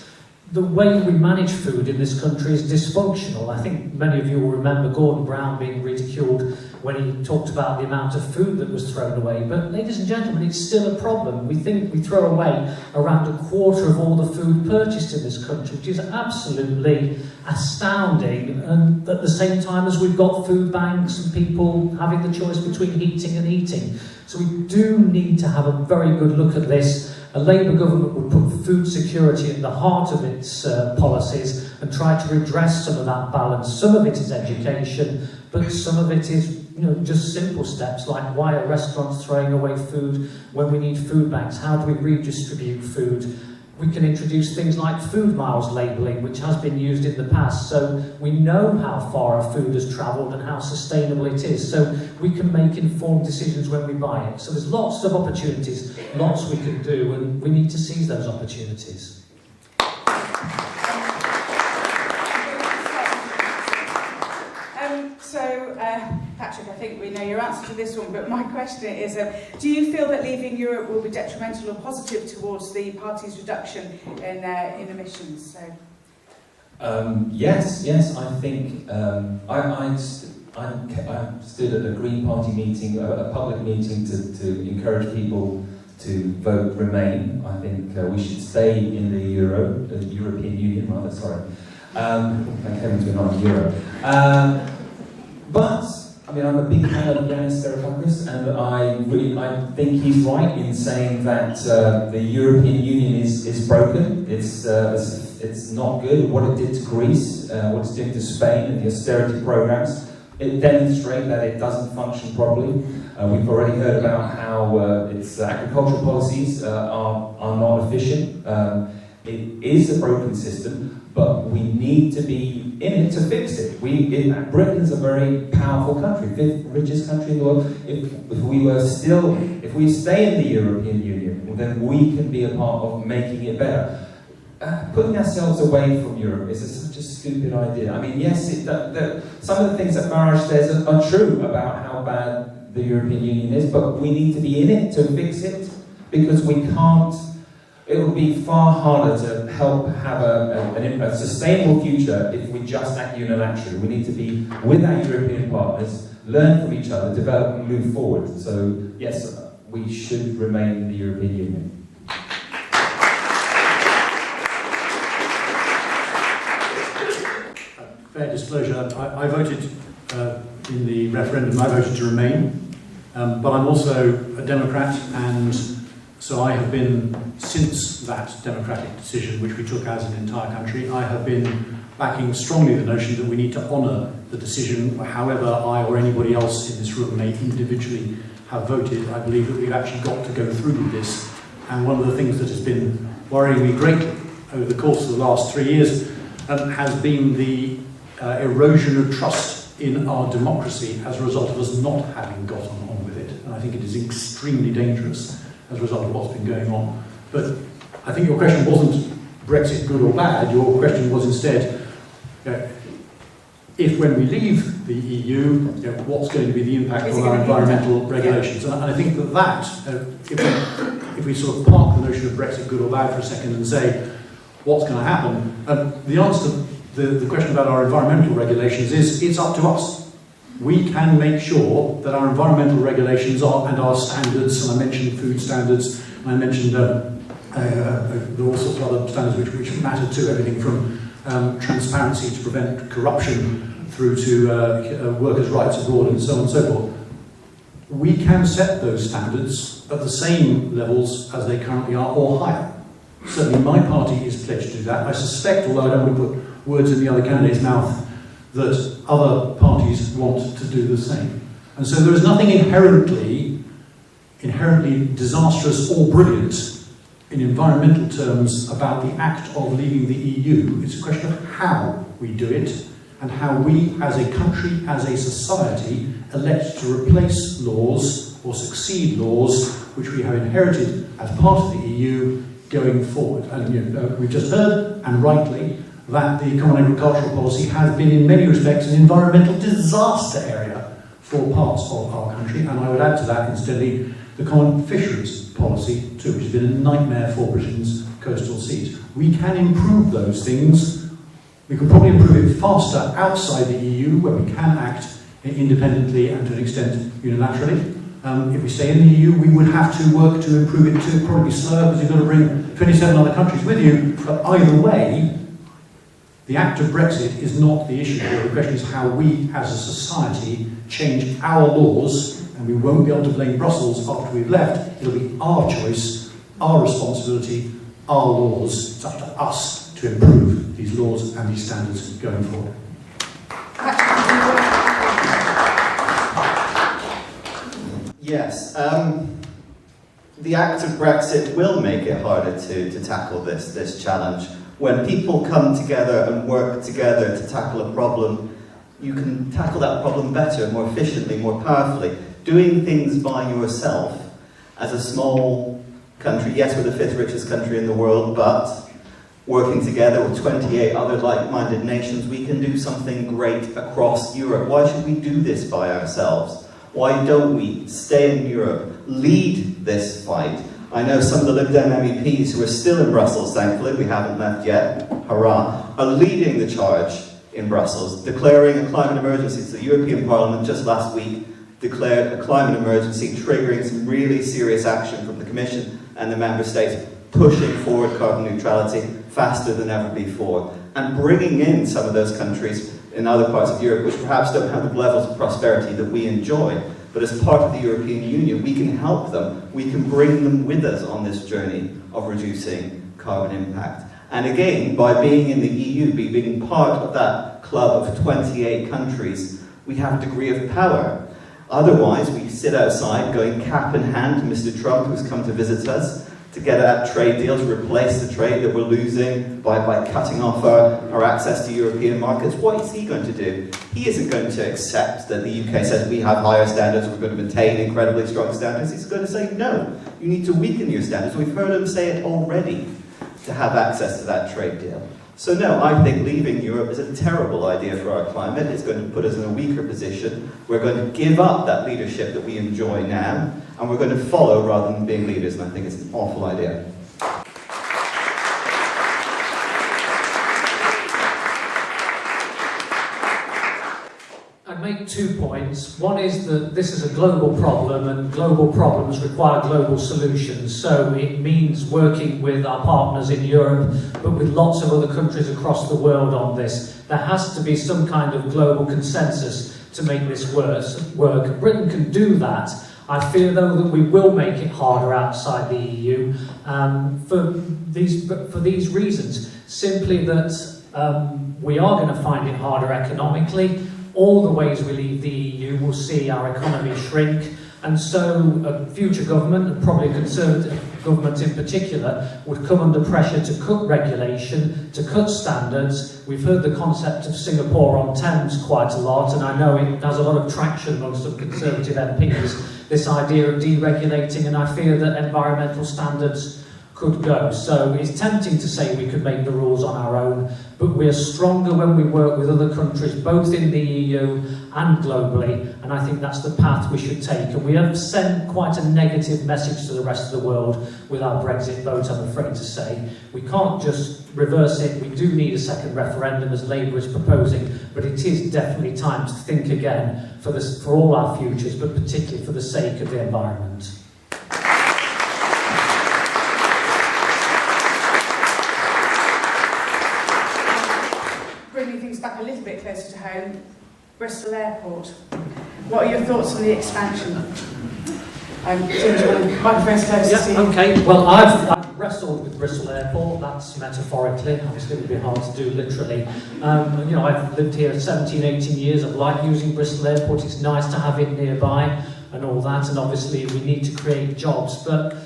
the way we manage food in this country is dysfunctional. I think many of you will remember Gordon Brown being ridiculed when he talked about the amount of food that was thrown away. But ladies and gentlemen, it's still a problem. We think we throw away around a quarter of all the food purchased in this country, which is absolutely astounding. And at the same time as we've got food banks and people having the choice between heating and eating. So we do need to have a very good look at this. A Labour government would put food security at the heart of its policies and try to redress some of that balance. Some of it is education, but some of it is just simple steps like, why are restaurants throwing away food when we need food banks? How do we redistribute food? We can introduce things like food miles labelling, which has been used in the past, so we know how far our food has travelled and how sustainable it is, so we can make informed decisions when we buy it. So there's lots of opportunities, lots we can do, and we need to seize those opportunities. Patrick, I think we know your answer to this one, but my question is, do you feel that leaving Europe will be detrimental or positive towards the party's reduction in emissions? Yes, I think I stood at a Green Party meeting, a public meeting, to encourage people to vote Remain. I think we should stay in the European Union, rather, sorry. Thank heavens we're not in Euro. But I mean, I'm a big fan of Yanis Varoufakis, and I think he's right in saying that the European Union is broken. It's not good. What it did to Greece, what it's doing to Spain, and the austerity programs, it demonstrates that it doesn't function properly. We've already heard about how its agricultural policies are not efficient. It is a broken system, but we need to be in it to fix it. Britain's a very powerful country, 5th richest country in the world. If we stay in the European Union, then we can be a part of making it better. Putting ourselves away from Europe is such a stupid idea. I mean, yes, some of the things that Farage says are true about how bad the European Union is, but we need to be in it to fix it, because we can't. It would be far harder to help have a sustainable future if we just act unilaterally. We need to be with our European partners, learn from each other, develop and move forward. So, yes, we should remain in the European Union. Fair disclosure, I voted in the referendum, I voted to Remain, but I'm also a Democrat, and so I have been, since that democratic decision, which we took as an entire country, I have been backing strongly the notion that we need to honour the decision, however I or anybody else in this room may individually have voted. I believe that we've actually got to go through with this, and one of the things that has been worrying me greatly over the course of the last 3 years has been the erosion of trust in our democracy as a result of us not having got on with it, and I think it is extremely dangerous as a result of what's been going on. But I think your question wasn't Brexit good or bad, your question was instead, if when we leave the EU, what's going to be the impact on our environmental regulations? And I think if we sort of park the notion of Brexit good or bad for a second and say, what's going to happen? The answer to the question about our environmental regulations is, it's up to us. We can make sure that our environmental regulations and our standards, and I mentioned food standards, and I mentioned all sorts of other standards which matter too, everything from transparency to prevent corruption through to workers' rights abroad and so on and so forth. We can set those standards at the same levels as they currently are or higher. Certainly my party is pledged to do that. I suspect, although I don't want to put words in the other candidate's mouth, that other parties want to do the same. And so there is nothing inherently disastrous or brilliant in environmental terms about the act of leaving the EU. It's a question of how we do it, and how we as a country, as a society, elect to replace laws or succeed laws which we have inherited as part of the EU going forward. And we've just heard, and rightly, that the Common Agricultural Policy has been in many respects an environmental disaster area for parts of our country, and I would add to that incidentally the Common Fisheries Policy too, which has been a nightmare for Britain's coastal seas. We can improve those things. We can probably improve it faster outside the EU, where we can act independently and to an extent unilaterally. If we stay in the EU, we would have to work to improve it too. Probably be slower because you've got to bring 27 other countries with you. But either way, the act of Brexit is not the issue here. The question is how we, as a society, change our laws, and we won't be able to blame Brussels after we've left. It'll be our choice, our responsibility, our laws. It's up to us to improve these laws and these standards going forward. Yes, the act of Brexit will make it harder to tackle this challenge. When people come together and work together to tackle a problem, you can tackle that problem better, more efficiently, more powerfully. Doing things by yourself as a small country, yes, we're the 5th richest country in the world, but working together with 28 other like-minded nations, we can do something great across Europe. Why should we do this by ourselves? Why don't we stay in Europe, lead this fight? I know some of the Lib Dem MEPs who are still in Brussels, thankfully, we haven't left yet, hurrah, are leading the charge in Brussels, declaring a climate emergency. So the European Parliament just last week declared a climate emergency, triggering some really serious action from the Commission and the Member States, pushing forward carbon neutrality faster than ever before, and bringing in some of those countries in other parts of Europe which perhaps don't have the levels of prosperity that we enjoy. But as part of the European Union, we can help them. We can bring them with us on this journey of reducing carbon impact. And again, by being in the EU, being part of that club of 28 countries, we have a degree of power. Otherwise, we sit outside going cap in hand to Mr. Trump, who's come to visit us, to get at trade deals, replace the trade that we're losing by cutting off our access to European markets. What is he going to do? He isn't going to accept that the UK says we have higher standards, we're going to maintain incredibly strong standards. He's going to say, no, you need to weaken your standards. We've heard him say it already, to have access to that trade deal. So no, I think leaving Europe is a terrible idea for our climate. It's going to put us in a weaker position. We're going to give up that leadership that we enjoy now, and we're going to follow rather than being leaders, and I think it's an awful idea. I'd make 2 points. One is that this is a global problem, and global problems require global solutions. So it means working with our partners in Europe, but with lots of other countries across the world on this. There has to be some kind of global consensus to make this work. Britain can do that. I fear, though, that we will make it harder outside the EU for these reasons. Simply that we are going to find it harder economically. All the ways we leave the EU will see our economy shrink, and so a future government, and probably a Conservative government in particular, would come under pressure to cut regulation, to cut standards. We've heard the concept of Singapore on Thames quite a lot, and I know it has a lot of traction amongst some Conservative MPs, this idea of deregulating, and I fear that environmental standards could go. So it's tempting to say we could make the rules on our own, but we're stronger when we work with other countries, both in the EU and globally, and I think that's the path we should take. And we have sent quite a negative message to the rest of the world with our Brexit vote, I'm afraid to say. We can't just reverse it. We do need a second referendum, as Labour is proposing, but it is definitely time to think again for all our futures, but particularly for the sake of the environment. Bringing things back a little bit closer to home, Bristol Airport. What are your thoughts on the expansion? Microphone's close to you. Okay. Well, I've wrestled with Bristol Airport. That's metaphorically. Obviously, it would be hard to do literally. I've lived here 17, 18 years. I've liked using Bristol Airport. It's nice to have it nearby and all that. And obviously, we need to create jobs. But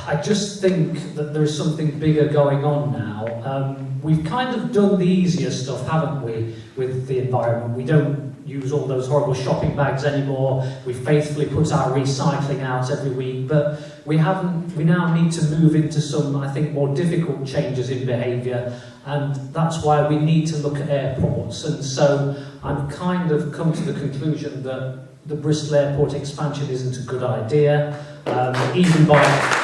I just think that there is something bigger going on now. We've kind of done the easier stuff, haven't we, with the environment? We don't use all those horrible shopping bags anymore. We faithfully put our recycling out every week, but we now need to move into some, I think, more difficult changes in behaviour, and that's why we need to look at airports. And so I'm kind of come to the conclusion that the Bristol Airport expansion isn't a good idea, even by...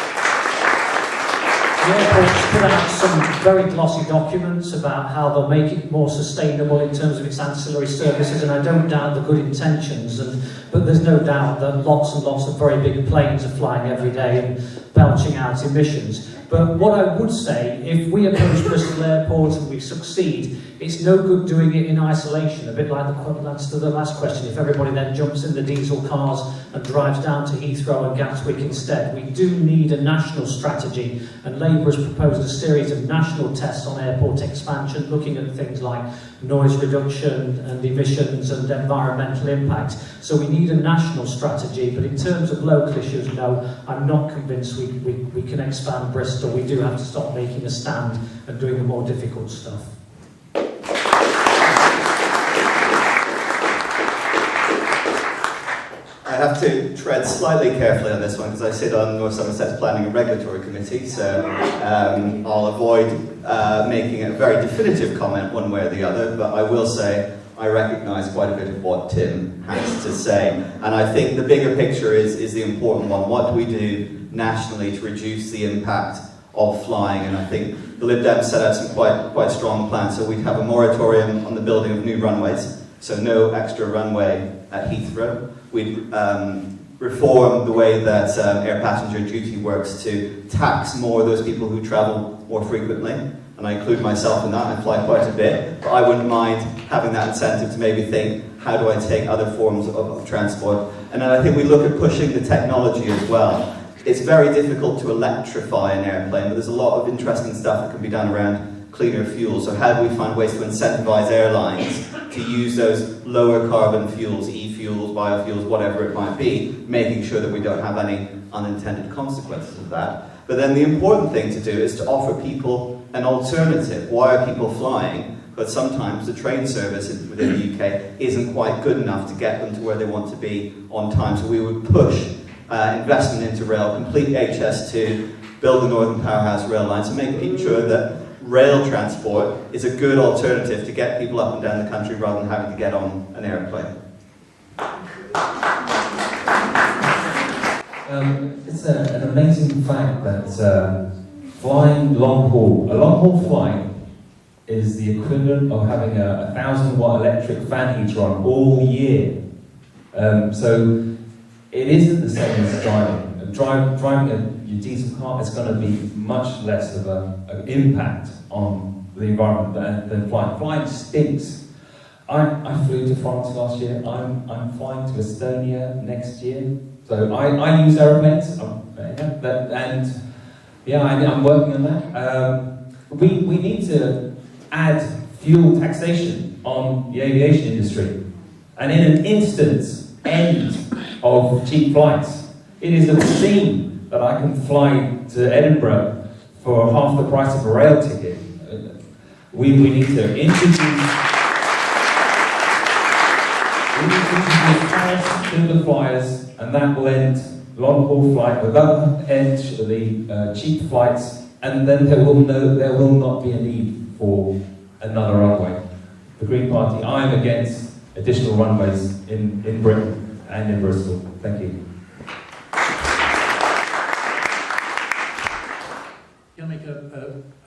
The airport's put out some very glossy documents about how they'll make it more sustainable in terms of its ancillary services, and I don't doubt the good intentions, but there's no doubt that lots and lots of very big planes are flying every day and belching out emissions. But what I would say, if we approach Bristol Airport and we succeed, it's no good doing it in isolation, a bit like the answer to the last question. If everybody then jumps in the diesel cars and drives down to Heathrow and Gatwick instead, we do need a national strategy, and Labour has proposed a series of national tests on airport expansion, looking at things like noise reduction and emissions and environmental impact. So we need a national strategy, but in terms of local issues, no, I'm not convinced we can expand Bristol. We do have to stop making a stand and doing the more difficult stuff. I have to tread slightly carefully on this one because I sit on North Somerset's Planning and Regulatory Committee, so I'll avoid making a very definitive comment one way or the other, but I will say I recognise quite a bit of what Tim has to say. And I think the bigger picture is the important one. What do we do nationally to reduce the impact of flying? And I think the Lib Dems set out some quite strong plans. So we'd have a moratorium on the building of new runways, so no extra runway at Heathrow. We'd reform the way that air passenger duty works to tax more those people who travel more frequently, and I include myself in that. I fly quite a bit, but I wouldn't mind having that incentive to maybe think, how do I take other forms of transport? And then I think we look at pushing the technology as well. It's very difficult to electrify an airplane, but there's a lot of interesting stuff that can be done around cleaner fuels. So how do we find ways to incentivize airlines to use those lower carbon fuels, e-fuels, biofuels, whatever it might be, making sure that we don't have any unintended consequences of that. But then the important thing to do is to offer people an alternative. Why are people flying? But sometimes the train service within the UK isn't quite good enough to get them to where they want to be on time. So we would push investment into rail, complete HS2, build the Northern Powerhouse rail lines, and make sure that rail transport is a good alternative to get people up and down the country rather than having to get on an airplane. It's an amazing fact that flying long haul, a long haul flight is the equivalent of having a 1,000-watt electric fan heater on all year. So it isn't the same as driving. Driving your diesel car is going to be much less of an impact on the environment than flying. Flying stinks. I flew to France last year. I'm flying to Estonia next year. So I use aeroplanes, I'm working on that. We need to add fuel taxation on the aviation industry, and in an instant end of cheap flights. It is obscene that I can fly to Edinburgh for half the price of a rail ticket. We need to introduce tariffs to the flyers, and that will end long-haul flight, will end the cheap flights, and then there will not be a need for another runway. The Green Party, I am against additional runways in Britain and in Bristol. Thank you. Can I make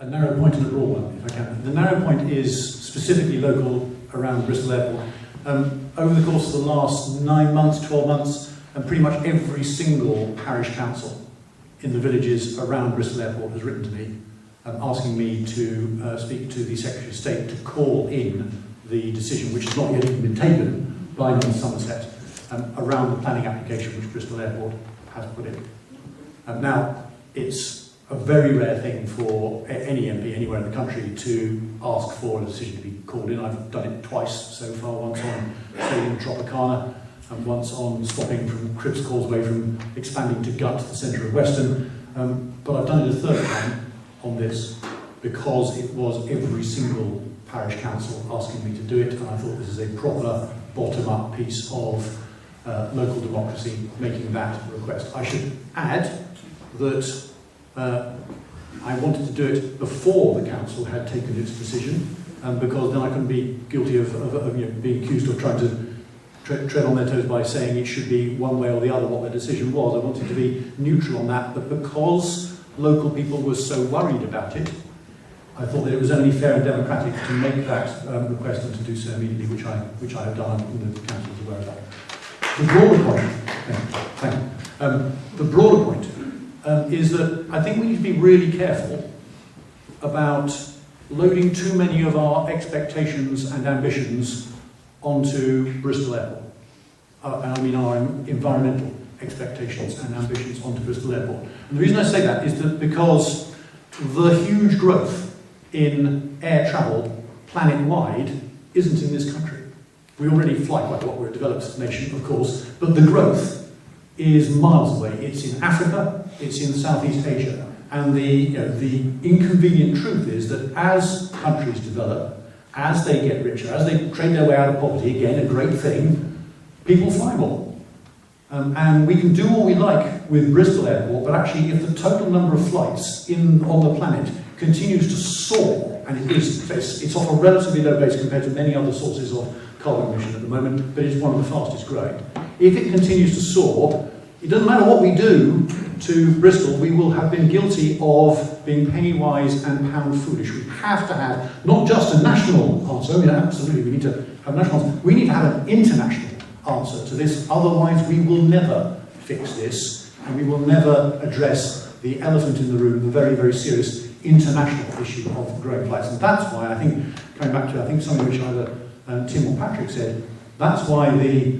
a narrow point and a broad one, if I can? The narrow point is specifically local around Bristol Airport. Over the course of the last 9 months, 12 months, and pretty much every single parish council in the villages around Bristol Airport has written to me asking me to speak to the Secretary of State to call in the decision, which has not yet even been taken by North Somerset, around the planning application which Bristol Airport has put in. Now, it's a very rare thing for any MP anywhere in the country to ask for a decision to be called in. I've done it twice so far, once on Stadium Tropicana and once on swapping from Cribs Causeway from expanding to Gut, the centre of Weston. but I've done it a third time on this because it was every single parish council asking me to do it, and I thought this is a proper bottom-up piece of local democracy making that request. I should add that I wanted to do it before the council had taken its decision, because then I couldn't be guilty of being accused of trying to tread on their toes by saying it should be one way or the other what their decision was. I wanted to be neutral on that, but because local people were so worried about it, I thought that it was only fair and democratic to make that request and to do so immediately, which I have done, and the council is aware of that. The broader point, the broader point is that I think we need to be really careful about loading too many of our expectations and ambitions onto Bristol Airport. And I mean our environmental expectations and ambitions onto Bristol Airport. And the reason I say that is that because the huge growth in air travel planet-wide isn't in this country. We already fly quite a lot, we're a developed nation, of course, but the growth is miles away. It's in Africa, it's in Southeast Asia, and the inconvenient truth is that as countries develop, as they get richer, as they trade their way out of poverty, again, a great thing, people fly more. And we can do all we like with Bristol Airport, but actually if the total number of flights on the planet continues to soar, and it's off a relatively low base compared to many other sources of carbon emission at the moment, but it's one of the fastest growing. If it continues to soar, it doesn't matter what we do to Bristol, we will have been guilty of being penny wise and pound foolish. We have to have not just a national answer, I mean, absolutely, we need to have a national answer, we need to have an international answer to this, otherwise we will never fix this, and we will never address the elephant in the room, the very, very serious international issue of growing flights. And that's why I think, coming back to something which either Tim or Patrick said, that's why the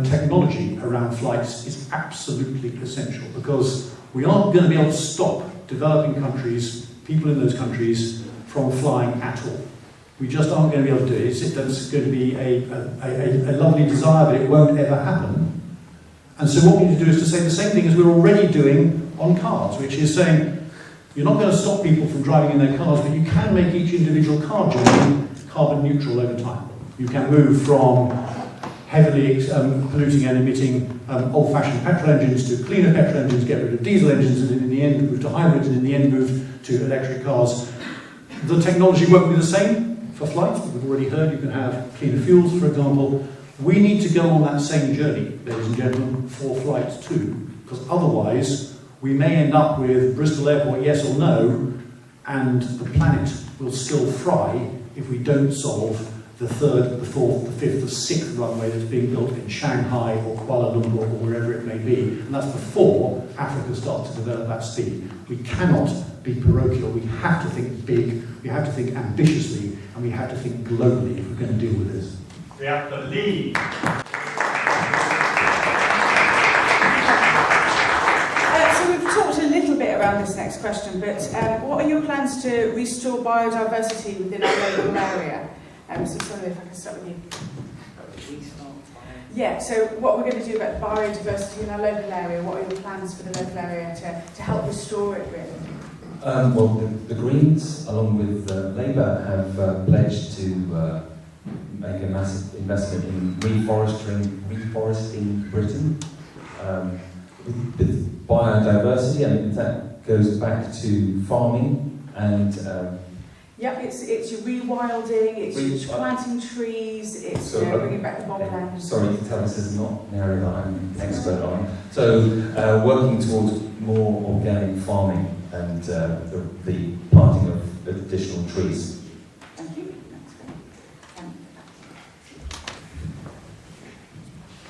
technology around flights is absolutely essential, because we aren't going to be able to stop developing countries, people in those countries, from flying at all. We just aren't going to be able to do it. That's going to be a lovely desire, but it won't ever happen. And so what we need to do is to say the same thing as we're already doing on cars, which is saying you're not going to stop people from driving in their cars, but you can make each individual car journey carbon neutral over time. You can move from heavily polluting and emitting old-fashioned petrol engines to cleaner petrol engines, get rid of diesel engines, and in the end move to hybrids, and in the end move to electric cars. The technology won't be the same for flights, but we've already heard you can have cleaner fuels, for example. We need to go on that same journey, ladies and gentlemen, for flights too, because otherwise we may end up with Bristol Airport yes or no, and the planet will still fry if we don't solve the third, the fourth, the fifth, the sixth runway that's being built in Shanghai or Kuala Lumpur or wherever it may be. And that's before Africa starts to develop at speed. We cannot be parochial. We have to think big, we have to think ambitiously, and we have to think globally if we're going to deal with this. We have to lead. So we've talked a little bit around this next question, but what are your plans to restore biodiversity within our local area? So Suneil, if I can start with you. Yeah, so what we're going to do about biodiversity in our local area, what are your plans for the local area to help restore it, really? Well, the Greens, along with Labour, have pledged to make a massive investment in reforesting Britain. With biodiversity, I mean, that goes back to farming and Yep, it's your rewilding, it's your planting trees, it's bringing back the bogland. Sorry to tell this is not an area that I'm an expert on. So working towards more organic farming and the planting of additional trees. Thank you.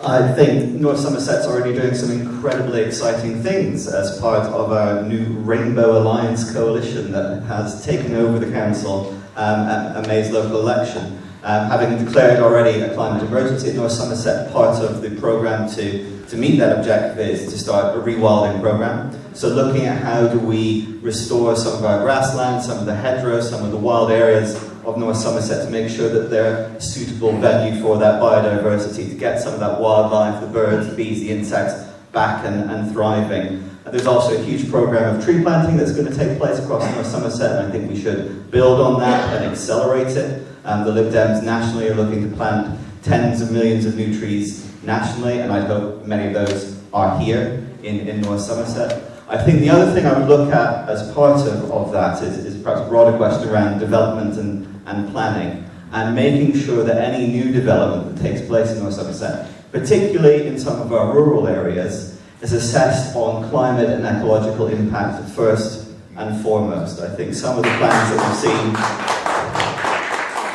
I think North Somerset's already doing some incredibly exciting things as part of our new Rainbow Alliance coalition that has taken over the council at May's local election. Having declared already a climate emergency at North Somerset, part of the programme to meet that objective is to start a rewilding programme. So looking at how do we restore some of our grasslands, some of the hedgerows, some of the wild areas of North Somerset to make sure that they're a suitable venue for that biodiversity, to get some of that wildlife, the birds, the bees, the insects, back and thriving. There's also a huge programme of tree planting that's going to take place across North Somerset, and I think we should build on that and accelerate it. The Lib Dems nationally are looking to plant tens of millions of new trees nationally, and I hope many of those are here in North Somerset. I think the other thing I would look at as part of that is perhaps a broader question around development and planning, and making sure that any new development that takes place in North Somerset, particularly in some of our rural areas, is assessed on climate and ecological impact first and foremost. I think some of the plans that we've seen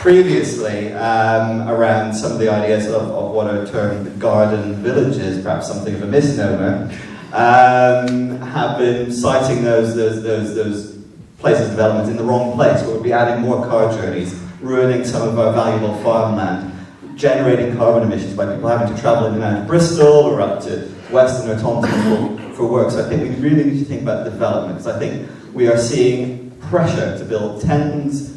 previously around some of the ideas of what are termed garden villages, perhaps something of a misnomer, have been citing those places of development in the wrong place, where we'll be adding more car journeys, ruining some of our valuable farmland, generating carbon emissions by people having to travel in and out of Bristol or up to Weston or Taunton for work. So I think we really need to think about development, because I think we are seeing pressure to build tens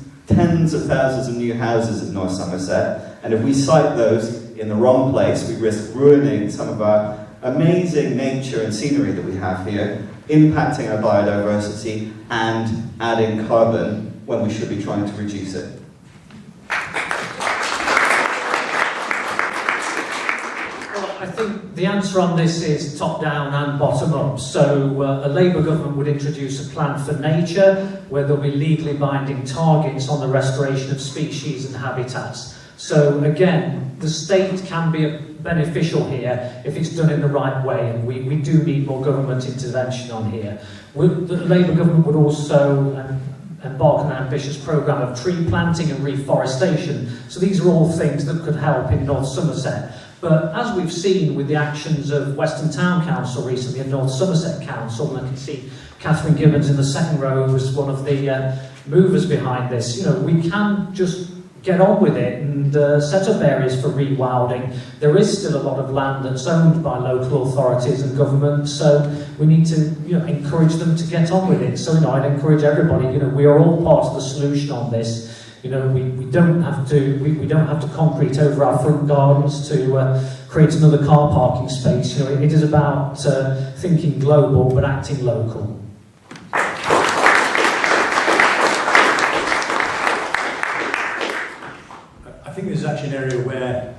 of thousands of new houses in North Somerset, and if we site those in the wrong place, we risk ruining some of our amazing nature and scenery that we have here, impacting our biodiversity and adding carbon when we should be trying to reduce it. I think the answer on this is top-down and bottom-up. So a Labour government would introduce a plan for nature where there'll be legally binding targets on the restoration of species and habitats. So again, the state can be beneficial here if it's done in the right way, and we do need more government intervention on here. The Labour government would also embark on an ambitious programme of tree planting and reforestation. So these are all things that could help in North Somerset. But as we've seen with the actions of Western Town Council recently and North Somerset Council, and I can see Catherine Gibbons in the second row was one of the movers behind this, we can just get on with it and set up areas for rewilding. There is still a lot of land that's owned by local authorities and government, so we need to encourage them to get on with it. So I'd encourage everybody, we are all part of the solution on this. We don't have to concrete over our front gardens to create another car parking space. It is about thinking global but acting local. I think this is actually an area where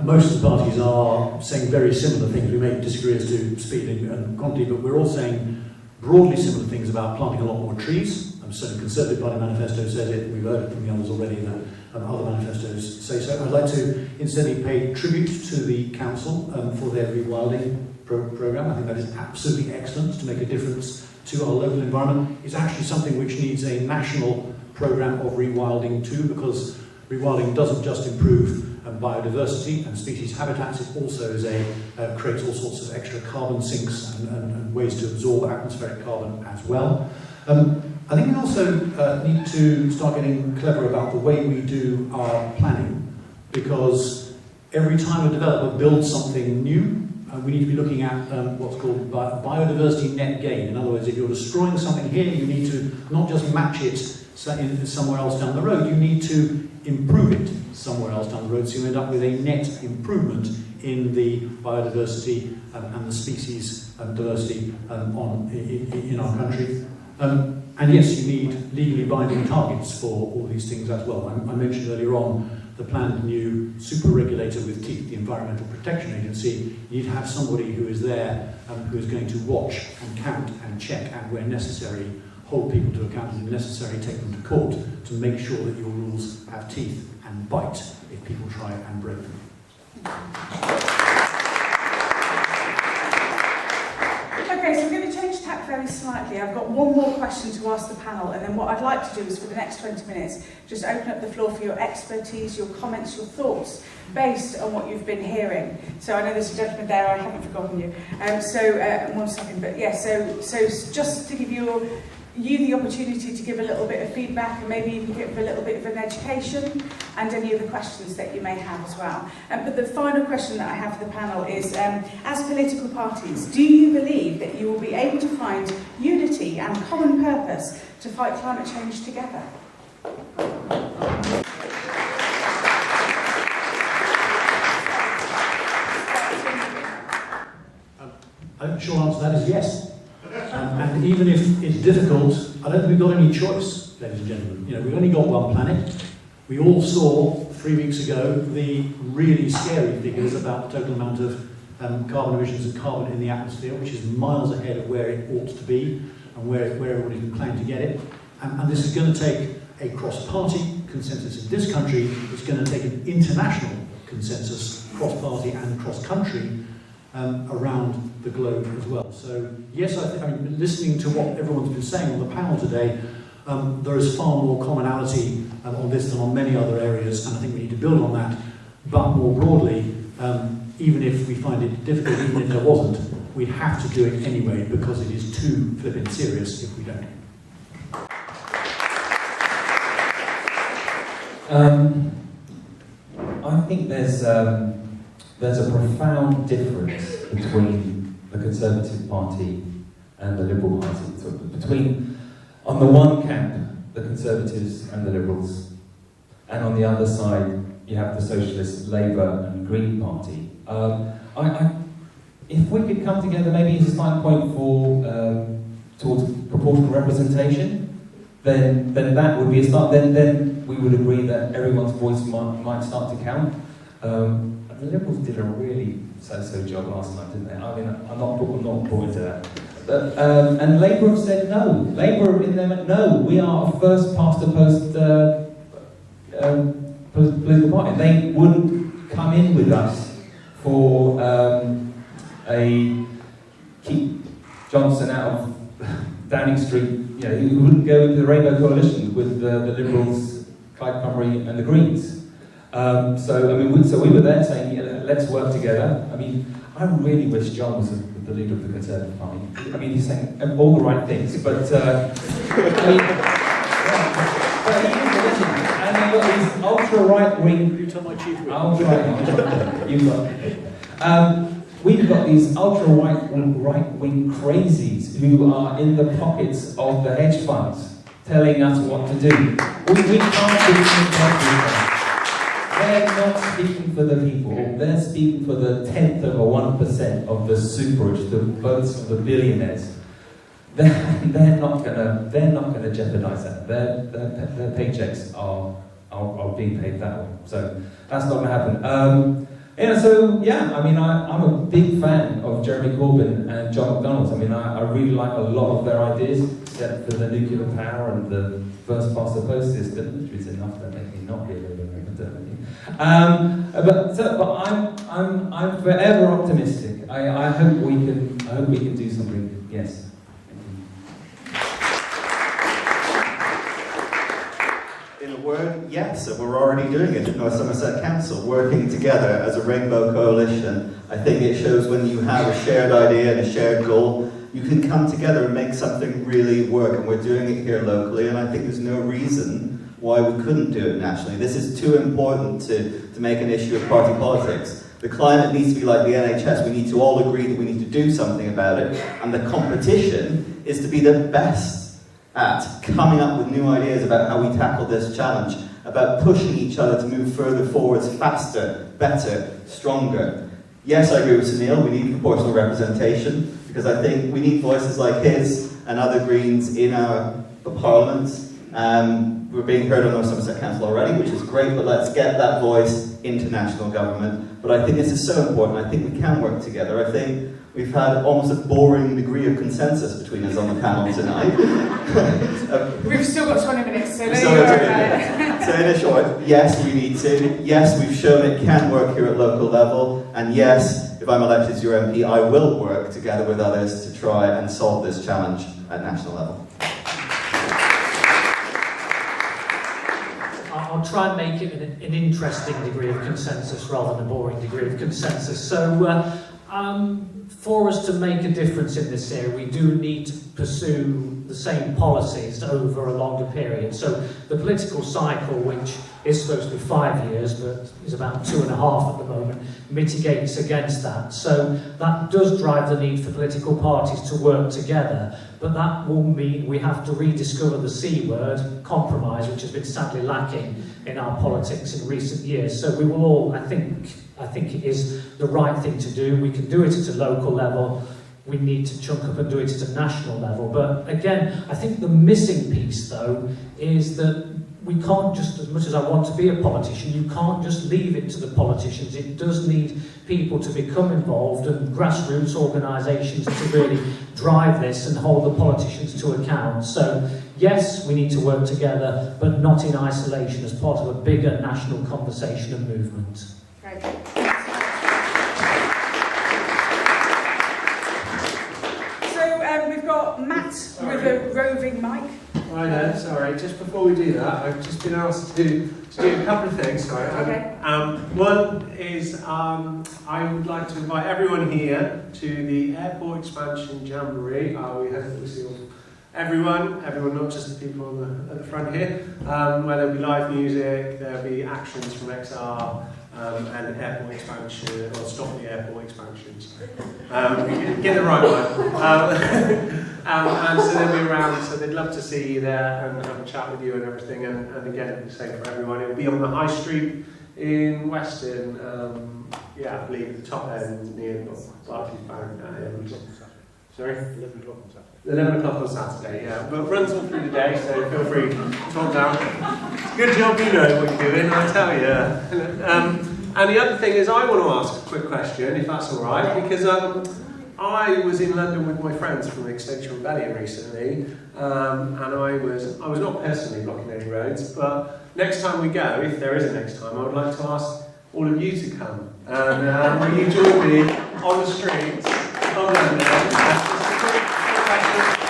most of the parties are saying very similar things. We may disagree as to speed and quantity, but we're all saying broadly similar things about planting a lot more trees. So the Conservative Party manifesto says it, we've heard it from the others already, that other manifestos say so. I'd like to instead pay tribute to the Council for their rewilding programme. I think that is absolutely excellent to make a difference to our local environment. It's actually something which needs a national programme of rewilding too, because rewilding doesn't just improve biodiversity and species habitats, it also is creates all sorts of extra carbon sinks and ways to absorb atmospheric carbon as well. I think we also need to start getting clever about the way we do our planning, because every time a developer builds something new, we need to be looking at what's called biodiversity net gain. In other words, if you're destroying something here, you need to not just match it somewhere else down the road, you need to improve it somewhere else down the road, so you end up with a net improvement in the biodiversity and the species diversity in our country. And yes, you need legally binding targets for all these things as well. I mentioned earlier on the planned new super regulator with teeth, the Environmental Protection Agency. You need to have somebody who is there, who is going to watch and count and check and, where necessary, hold people to account and, if necessary, take them to court to make sure that your rules have teeth and bite if people try and break them. Okay, so I'm going to change tack very slightly. I've got one more question to ask the panel, and then what I'd like to do is, for the next 20 minutes, just open up the floor for your expertise, your comments, your thoughts, based on what you've been hearing. So I know there's a gentleman there, I haven't forgotten you. One second, but yeah, so just to give you the opportunity to give a little bit of feedback, and maybe even give a little bit of an education, and any other questions that you may have as well. But the final question that I have for the panel is, as political parties, do you believe that you will be able to find unity and common purpose to fight climate change together? The short answer to that is yes. And even if it's difficult, I don't think we've got any choice, ladies and gentlemen. You know, we've only got one planet. We all saw 3 weeks ago the really scary figures about the total amount of carbon emissions and carbon in the atmosphere, which is miles ahead of where it ought to be and where everybody can claim to get it. And this is going to take a cross-party consensus in this country. It's going to take an international consensus, cross-party and cross-country, around the globe as well. So yes, I mean, listening to what everyone's been saying on the panel today, there is far more commonality on this than on many other areas, and I think we need to build on that. But more broadly, even if we find it difficult, even if there wasn't, we have to do it anyway because it is too flipping serious if we don't. I think there's a profound difference between the Conservative Party and the Liberal Party. So between, on the one camp, the Conservatives and the Liberals, and on the other side, you have the Socialist, Labour and Green Party. If we could come together, maybe as a starting point for towards proportional representation, then that would be a start. Then we would agree that everyone's voice might start to count. The Liberals did a really so-so job last night, didn't they? I mean, I'm not brought into that. But, and Labour have said no. Labour in them, no, we are a first-past-the-post political party. They wouldn't come in with us for a keep Johnson out of Downing Street. You know, he wouldn't go into the Rainbow Coalition with the Liberals, Clyde Cymru and the Greens. So I mean, we were there saying, yeah, let's work together. I mean, I really wish John was the leader of the Conservative Party. I mean, he's saying all the right things, but I mean, but he is the legend. And then you've got these ultra right wing. You tell my chief. We've got these ultra right wing crazies who are in the pockets of the hedge funds, telling us what to do. We can't do this. They're not speaking for the people, they're speaking for the 1% of the superage, the votes of the billionaires. They're not gonna jeopardise that. Their paychecks are being paid that way. So that's not gonna happen. I mean, I'm a big fan of Jeremy Corbyn and John McDonnell's. I mean, I really like a lot of their ideas, except for the nuclear power and the first past the post system, which is enough to make me not be a little bit but I'm forever optimistic. I hope we can do something. Yes. In a word, yes, and we're already doing it at North Somerset Council, working together as a rainbow coalition. I think it shows when you have a shared idea and a shared goal, you can come together and make something really work, and we're doing it here locally, and I think there's no reason why we couldn't do it nationally. This is too important to make an issue of party politics. The climate needs to be like the NHS. We need to all agree that we need to do something about it, and the competition is to be the best at coming up with new ideas about how we tackle this challenge, about pushing each other to move further forwards, faster, better, stronger. Yes, I agree with Suneil, we need proportional representation, because I think we need voices like his and other Greens in our parliaments. We're being heard on North Somerset Council already, which is great, but let's get that voice into national government. But I think this is so important. I think we can work together. I think we've had almost a boring degree of consensus between us on the panel tonight. We've still got 20 minutes, so there so you go. So in a short, yes, we need to. Yes, we've shown it can work here at local level. And yes, if I'm elected as your MP, I will work together with others to try and solve this challenge at national level. I'll try and make it an interesting degree of consensus rather than a boring degree of consensus. So, for us to make a difference in this area, we do need to pursue the same policies over a longer period. So, the political cycle, which is supposed to be 5 years, but is about 2.5 at the moment, mitigates against that. So, that does drive the need for political parties to work together. But that will mean we have to rediscover the C word, compromise, which has been sadly lacking in our politics in recent years. So we will all, I think it is the right thing to do. We can do it at a local level. we need to chunk up and do it at a national level. But again, I think the missing piece, though, is that we can't just, as much as I want to be a politician, you can't just leave it to the politicians. It does need people to become involved and grassroots organisations to really drive this and hold the politicians to account. So yes, we need to work together, but not in isolation, as part of a bigger national conversation and movement. Great. So we've got Matt with a roving mic. I know, sorry. Just before we do that, I've just been asked to do a couple of things. Sorry. Okay. One is I would like to invite everyone here to the Airport Expansion Jamboree. We hope that we see everyone, not just the people at the front here, where there'll be live music, there'll be actions from XR, and airport expansion, or stop the airport expansions. Get the right one. And so they'll be around, so they'd love to see you there and have a chat with you and everything. And again, the same for everyone. It'll be on the High Street in Weston, I believe at the top end near Barclays Bank. Sorry? 11 o'clock on Saturday. 11 o'clock on Saturday, yeah. But it runs all through the day, so feel free to talk down. Good job, you know what you're doing, I tell you. And the other thing is, I want to ask a quick question, if that's all right, because I was in London with my friends from the Extinction Rebellion recently, and I was not personally blocking any roads, but next time we go, if there is a next time, I would like to ask all of you to come. And will you join me on the streets of London?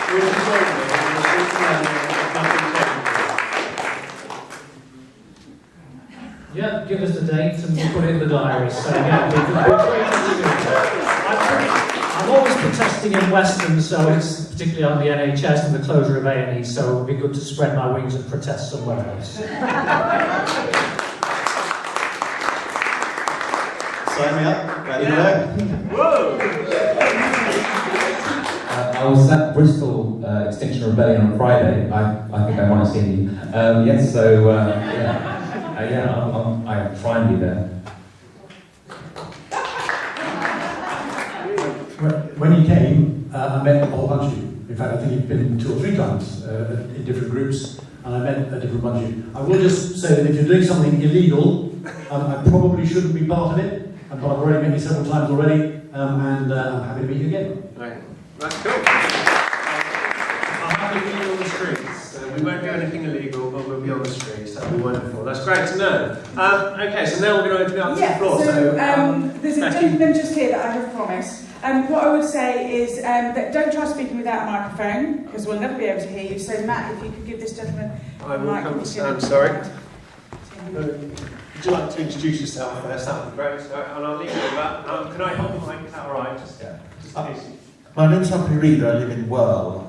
Will you join me on the streets of London? Yeah, give us the date and we'll put it in the diary. So yeah, I'm always protesting in Weston, so it's particularly on the NHS and the closure of A&E, so it would be good to spread my wings and protest somewhere else. Sign me up. Ready to go. Whoa! I was at Bristol Extinction Rebellion on Friday. I think I might have seen you. Yes, so I try and be there. When you came, I met a whole bunch of you. In fact, I think you've been 2 or 3 times in different groups, and I met a different bunch of you. I will just say that if you're doing something illegal, I probably shouldn't be part of it, but I've already met you several times already, and I'm happy to meet you again. Right. That's cool. I'll have you be on the streets. We won't do anything illegal, but we'll be on the streets. That'll be wonderful. That's great to know. Okay, so now we're going to open it up to the floor. So there's a gentleman just here that I have promised. What I would say is that don't try speaking without a microphone, because we'll never be able to hear you. So Matt, if you could give this gentleman I a will mic. come to stand, sorry. Would you like to introduce yourself first? That would be great. So, and I'll leave you with that. Can I hold the mic? Is that all right? Just in case. My name's Humphrey Reed, I live in Whirl.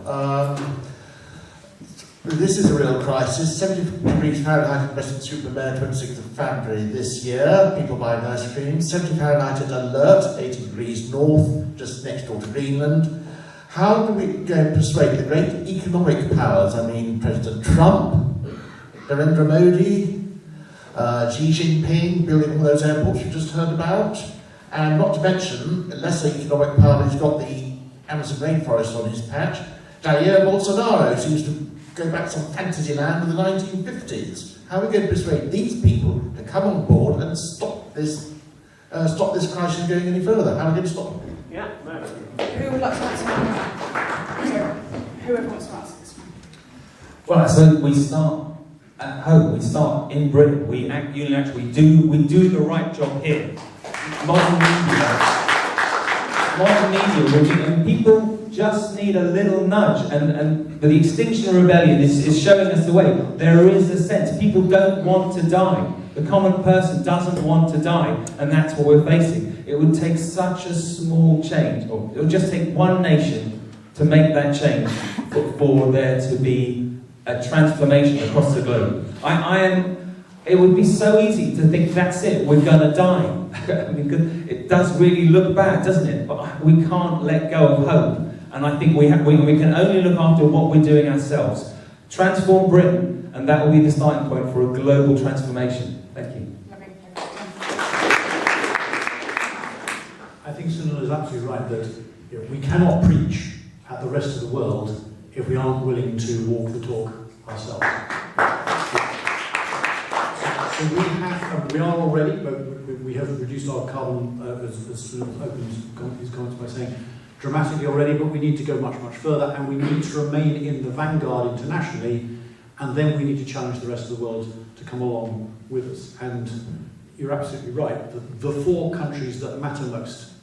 This is a real crisis. 70 degrees Fahrenheit at Weston-super-Mare, 26th of February this year. People buying ice cream. 70 Fahrenheit at Alert, 80 degrees north, just next door to Greenland. How do we go and persuade the great economic powers? I mean, President Trump, Narendra Modi, Xi Jinping, building all those airports you just heard about. And not to mention, a lesser economic power who's got the Amazon rainforest on his patch, Jair Bolsonaro seems to go back to some fantasy land of the 1950s. How are we going to persuade these people to come on board and stop this crisis going any further? How are we going to stop it? Yeah, no. Who would like to answer that? Whoever wants to answer this one. Well, so we start at home. We start in Britain. We act unilaterally. We do the right job here. Modern media, and people just need a little nudge, and the Extinction Rebellion is showing us the way. There is a sense people don't want to die. The common person doesn't want to die, and that's what we're facing. It would take such a small change, or it would just take one nation to make that change for there to be a transformation across the globe. It would be so easy to think that's it, we're going to die. I mean, it does really look bad, doesn't it? But we can't let go of hope. And I think we can only look after what we're doing ourselves. Transform Britain, and that will be the starting point for a global transformation. Thank you. I think Suneil is absolutely right that we cannot preach at the rest of the world if we aren't willing to walk the talk ourselves. So we are already, but we have reduced our carbon, as Suneil opened his comments by saying, dramatically already, but we need to go much, much further, and we need to remain in the vanguard internationally, and then we need to challenge the rest of the world to come along with us. And you're absolutely right, the 4 countries that matter most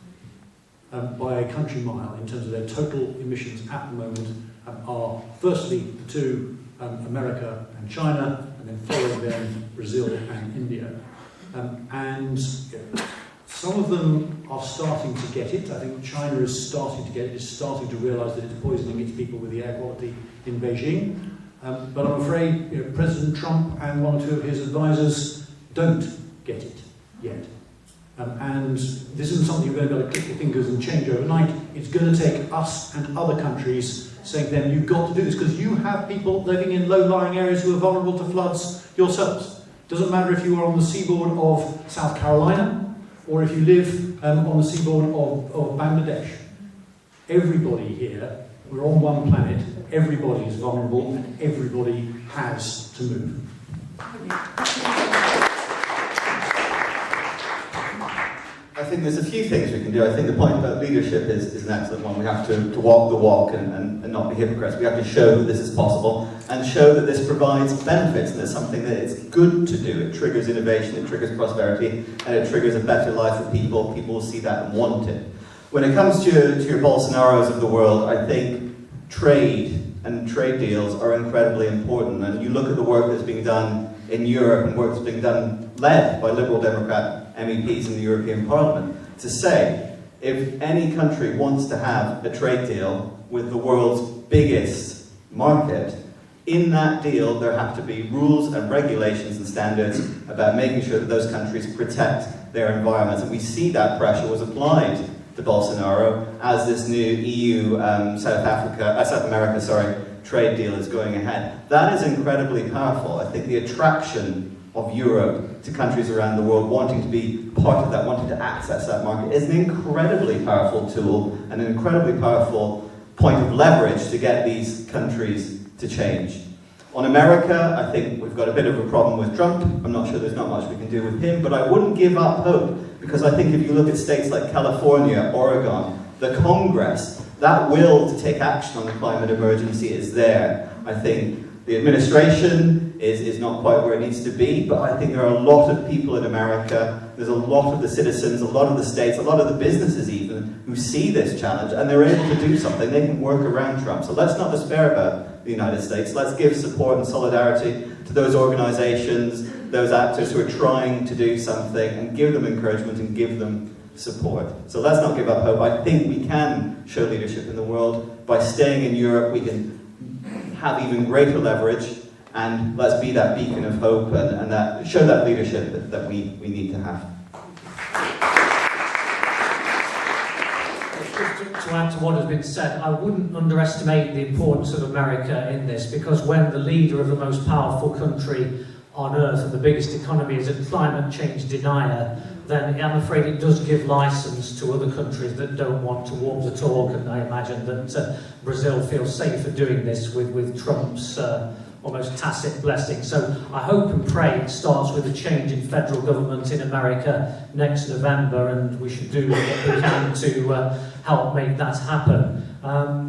by a country mile in terms of their total emissions at the moment are firstly the 2, America and China, and then following them Brazil and India. And some of them are starting to get it. I think China is starting to get it, is starting to realise that it's poisoning its people with the air quality in Beijing. But I'm afraid President Trump and 1 or 2 of his advisors don't get it yet. And this isn't something you're going to be able to click your fingers and change overnight. It's going to take us and other countries saying to them, you've got to do this, because you have people living in low-lying areas who are vulnerable to floods yourselves. It doesn't matter if you are on the seaboard of South Carolina or if you live on the seaboard of Bangladesh. Everybody here, we're on one planet, everybody is vulnerable and everybody has to move. I think there's a few things we can do. I think the point about leadership is an excellent one. We have to walk the walk and not be hypocrites. We have to show that this is possible and show that this provides benefits and it's something that it's good to do. It triggers innovation, it triggers prosperity, and it triggers a better life for people. People will see that and want it. When it comes to your Bolsonaros of the world, I think trade and trade deals are incredibly important. And you look at the work that's being done in Europe and work that's being done, led by Liberal Democrat MEPs in the European Parliament, to say, if any country wants to have a trade deal with the world's biggest market, in that deal there have to be rules and regulations and standards about making sure that those countries protect their environments. And we see that pressure was applied to Bolsonaro as this new EU South America trade deal is going ahead. That is incredibly powerful. I think the attraction of Europe to countries around the world wanting to be part of that, wanting to access that market, is an incredibly powerful tool and an incredibly powerful point of leverage to get these countries to change. On America, I think we've got a bit of a problem with Trump. I'm not sure there's not much we can do with him, but I wouldn't give up hope, because I think if you look at states like California, Oregon, the Congress, that will to take action on the climate emergency is there. I think the administration is not quite where it needs to be, but I think there are a lot of people in America, there's a lot of the citizens, a lot of the states, a lot of the businesses even, who see this challenge and they're able to do something. They can work around Trump. So let's not despair about the United States. Let's give support and solidarity to those organizations, those actors who are trying to do something, and give them encouragement and give them support. So let's not give up hope. I think we can show leadership in the world. By staying in Europe, we can have even greater leverage, and let's be that beacon of hope and that, show that leadership that we need to have. To add to what has been said, I wouldn't underestimate the importance of America in this, because when the leader of the most powerful country on earth and the biggest economy is a climate change denier, then I'm afraid it does give license to other countries that don't want to walk the talk, and I imagine that Brazil feels safer doing this with Trump's almost tacit blessing. So I hope and pray it starts with a change in federal government in America next November, and we should do what we can to help make that happen.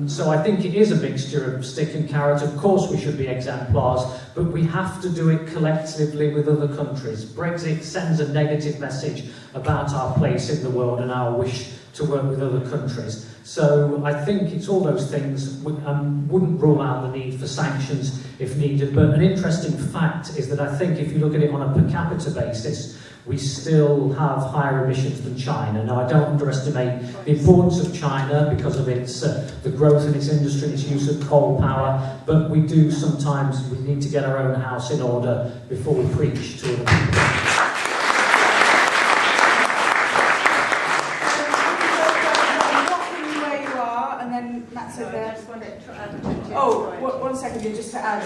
So I think it is a mixture of stick and carrot. Of course we should be exemplars, but we have to do it collectively with other countries. Brexit sends a negative message about our place in the world and our wish to work with other countries. So I think it's all those things. Wouldn't rule out the need for sanctions if needed, but an interesting fact is that I think if you look at it on a per capita basis, we still have higher emissions than China. Now, I don't underestimate the importance of China because of its the growth in its industry, its use of coal power, but we do sometimes, we need to get our own house in order before we preach to other people. One second, just to add.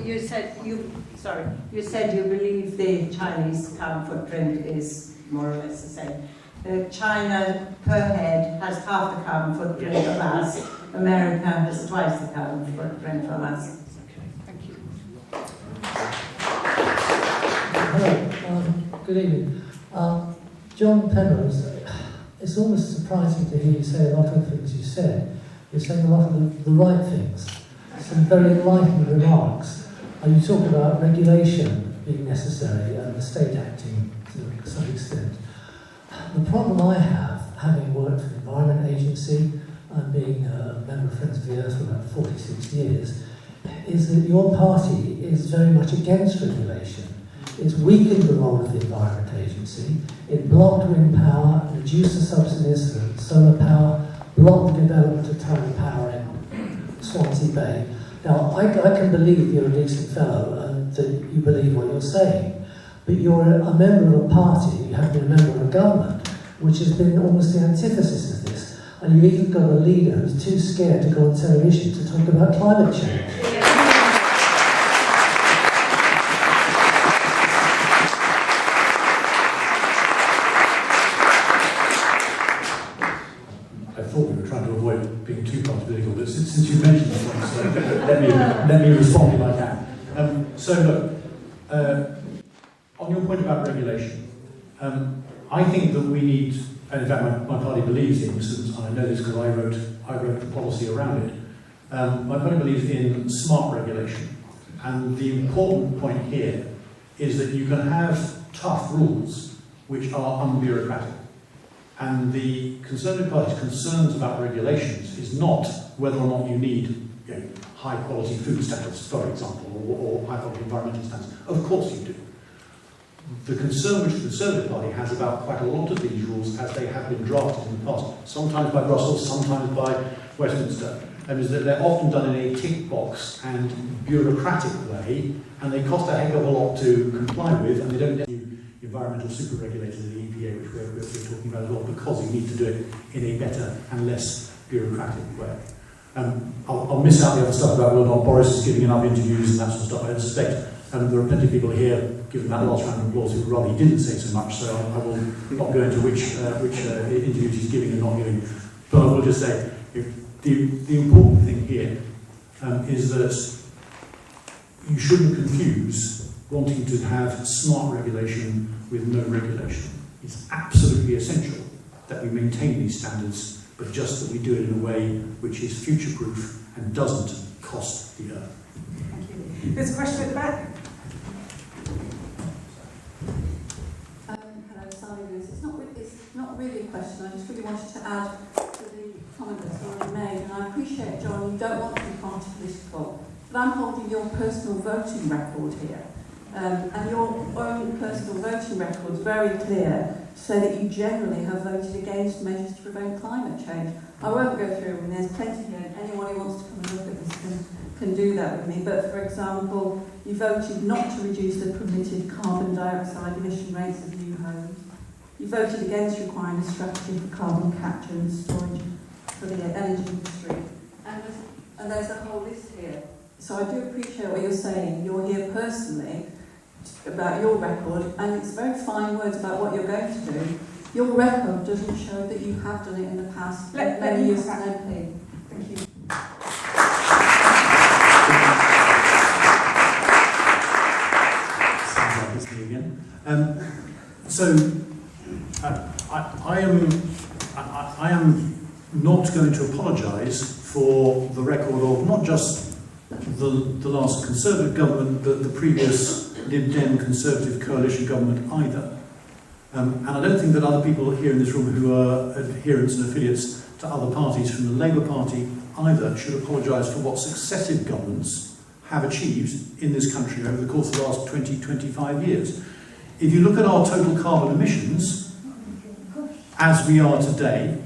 You said you believe the Chinese carbon footprint is more or less the same. China per head has half the carbon footprint of us. America has twice the carbon footprint from us. Thank you. Hello, good evening. John Penrose, it's almost surprising to hear you say a lot of things you said. You're saying a lot of the right things. Some very enlightened remarks. You talk about regulation being necessary and the state acting to some extent. The problem I have, having worked for the Environment Agency and being a member of Friends of the Earth for about 46 years, is that your party is very much against regulation. It's weakened the role of the Environment Agency. It blocked wind power, reduced the subsidies for solar power, blocked the development of tidal power in Swansea Bay. Now, I can believe you're a decent fellow and that you believe what you're saying, but you're a member of a party, you have been a member of a government, which has been almost the antithesis of this. And you've even got a leader who's too scared to go on television to talk about climate change. I thought we were trying to avoid being too political, but since you mentioned that one, so let me respond if I can. So look, on your point about regulation, I think that we need, and in fact my party believes in, and I know this because I wrote the policy around it, my party believes in smart regulation. And the important point here is that you can have tough rules which are unbureaucratic. And the Conservative Party's concerns about regulations is not whether or not you need high quality food standards, for example, or high quality environmental standards. Of course you do. The concern which the Conservative Party has about quite a lot of these rules as they have been drafted in the past, sometimes by Brussels, sometimes by Westminster, is that they're often done in a tick box and bureaucratic way, and they cost a heck of a lot to comply with, and they don't get you environmental super regulators of the EPA, which we're talking about as well, because you need to do it in a better and less bureaucratic way. I'll miss out the other stuff about whether or not Boris is giving enough interviews and that sort of stuff. I suspect there are plenty of people here, given that last round of applause, who rather he didn't say so much, so I will not go into which interviews he's giving and not giving. But I will just say, the important thing here is that you shouldn't confuse wanting to have smart regulation with no regulation. It's absolutely essential that we maintain these standards, but just that we do it in a way which is future-proof and doesn't cost the earth. Thank you. There's a question at the back. Hello, Sally Lewis. It's not really a question. I just really wanted to add to the comment that's already made. And I appreciate, John, you don't want to be party political, but I'm holding your personal voting record here. And your own personal voting record is very clear to say that you generally have voted against measures to prevent climate change. I won't go through them, there's plenty here. Anyone who wants to come and look at this can do that with me. But for example, you voted not to reduce the permitted carbon dioxide emission rates of new homes. You voted against requiring a strategy for carbon capture and storage for the energy industry. And there's a whole list here. So I do appreciate what you're saying. You're here personally about your record, and it's very fine words about what you're going to do. Your record doesn't show that you have done it in the past. Many years as an MP. Thank you. Sounds like it's me again. I am not going to apologise for the record of not just the last Conservative government, but the previous Lib Dem Conservative coalition government either. And I don't think that other people here in this room who are adherents and affiliates to other parties from the Labour Party either should apologise for what successive governments have achieved in this country over the course of the last 20-25 years. If you look at our total carbon emissions, as we are today,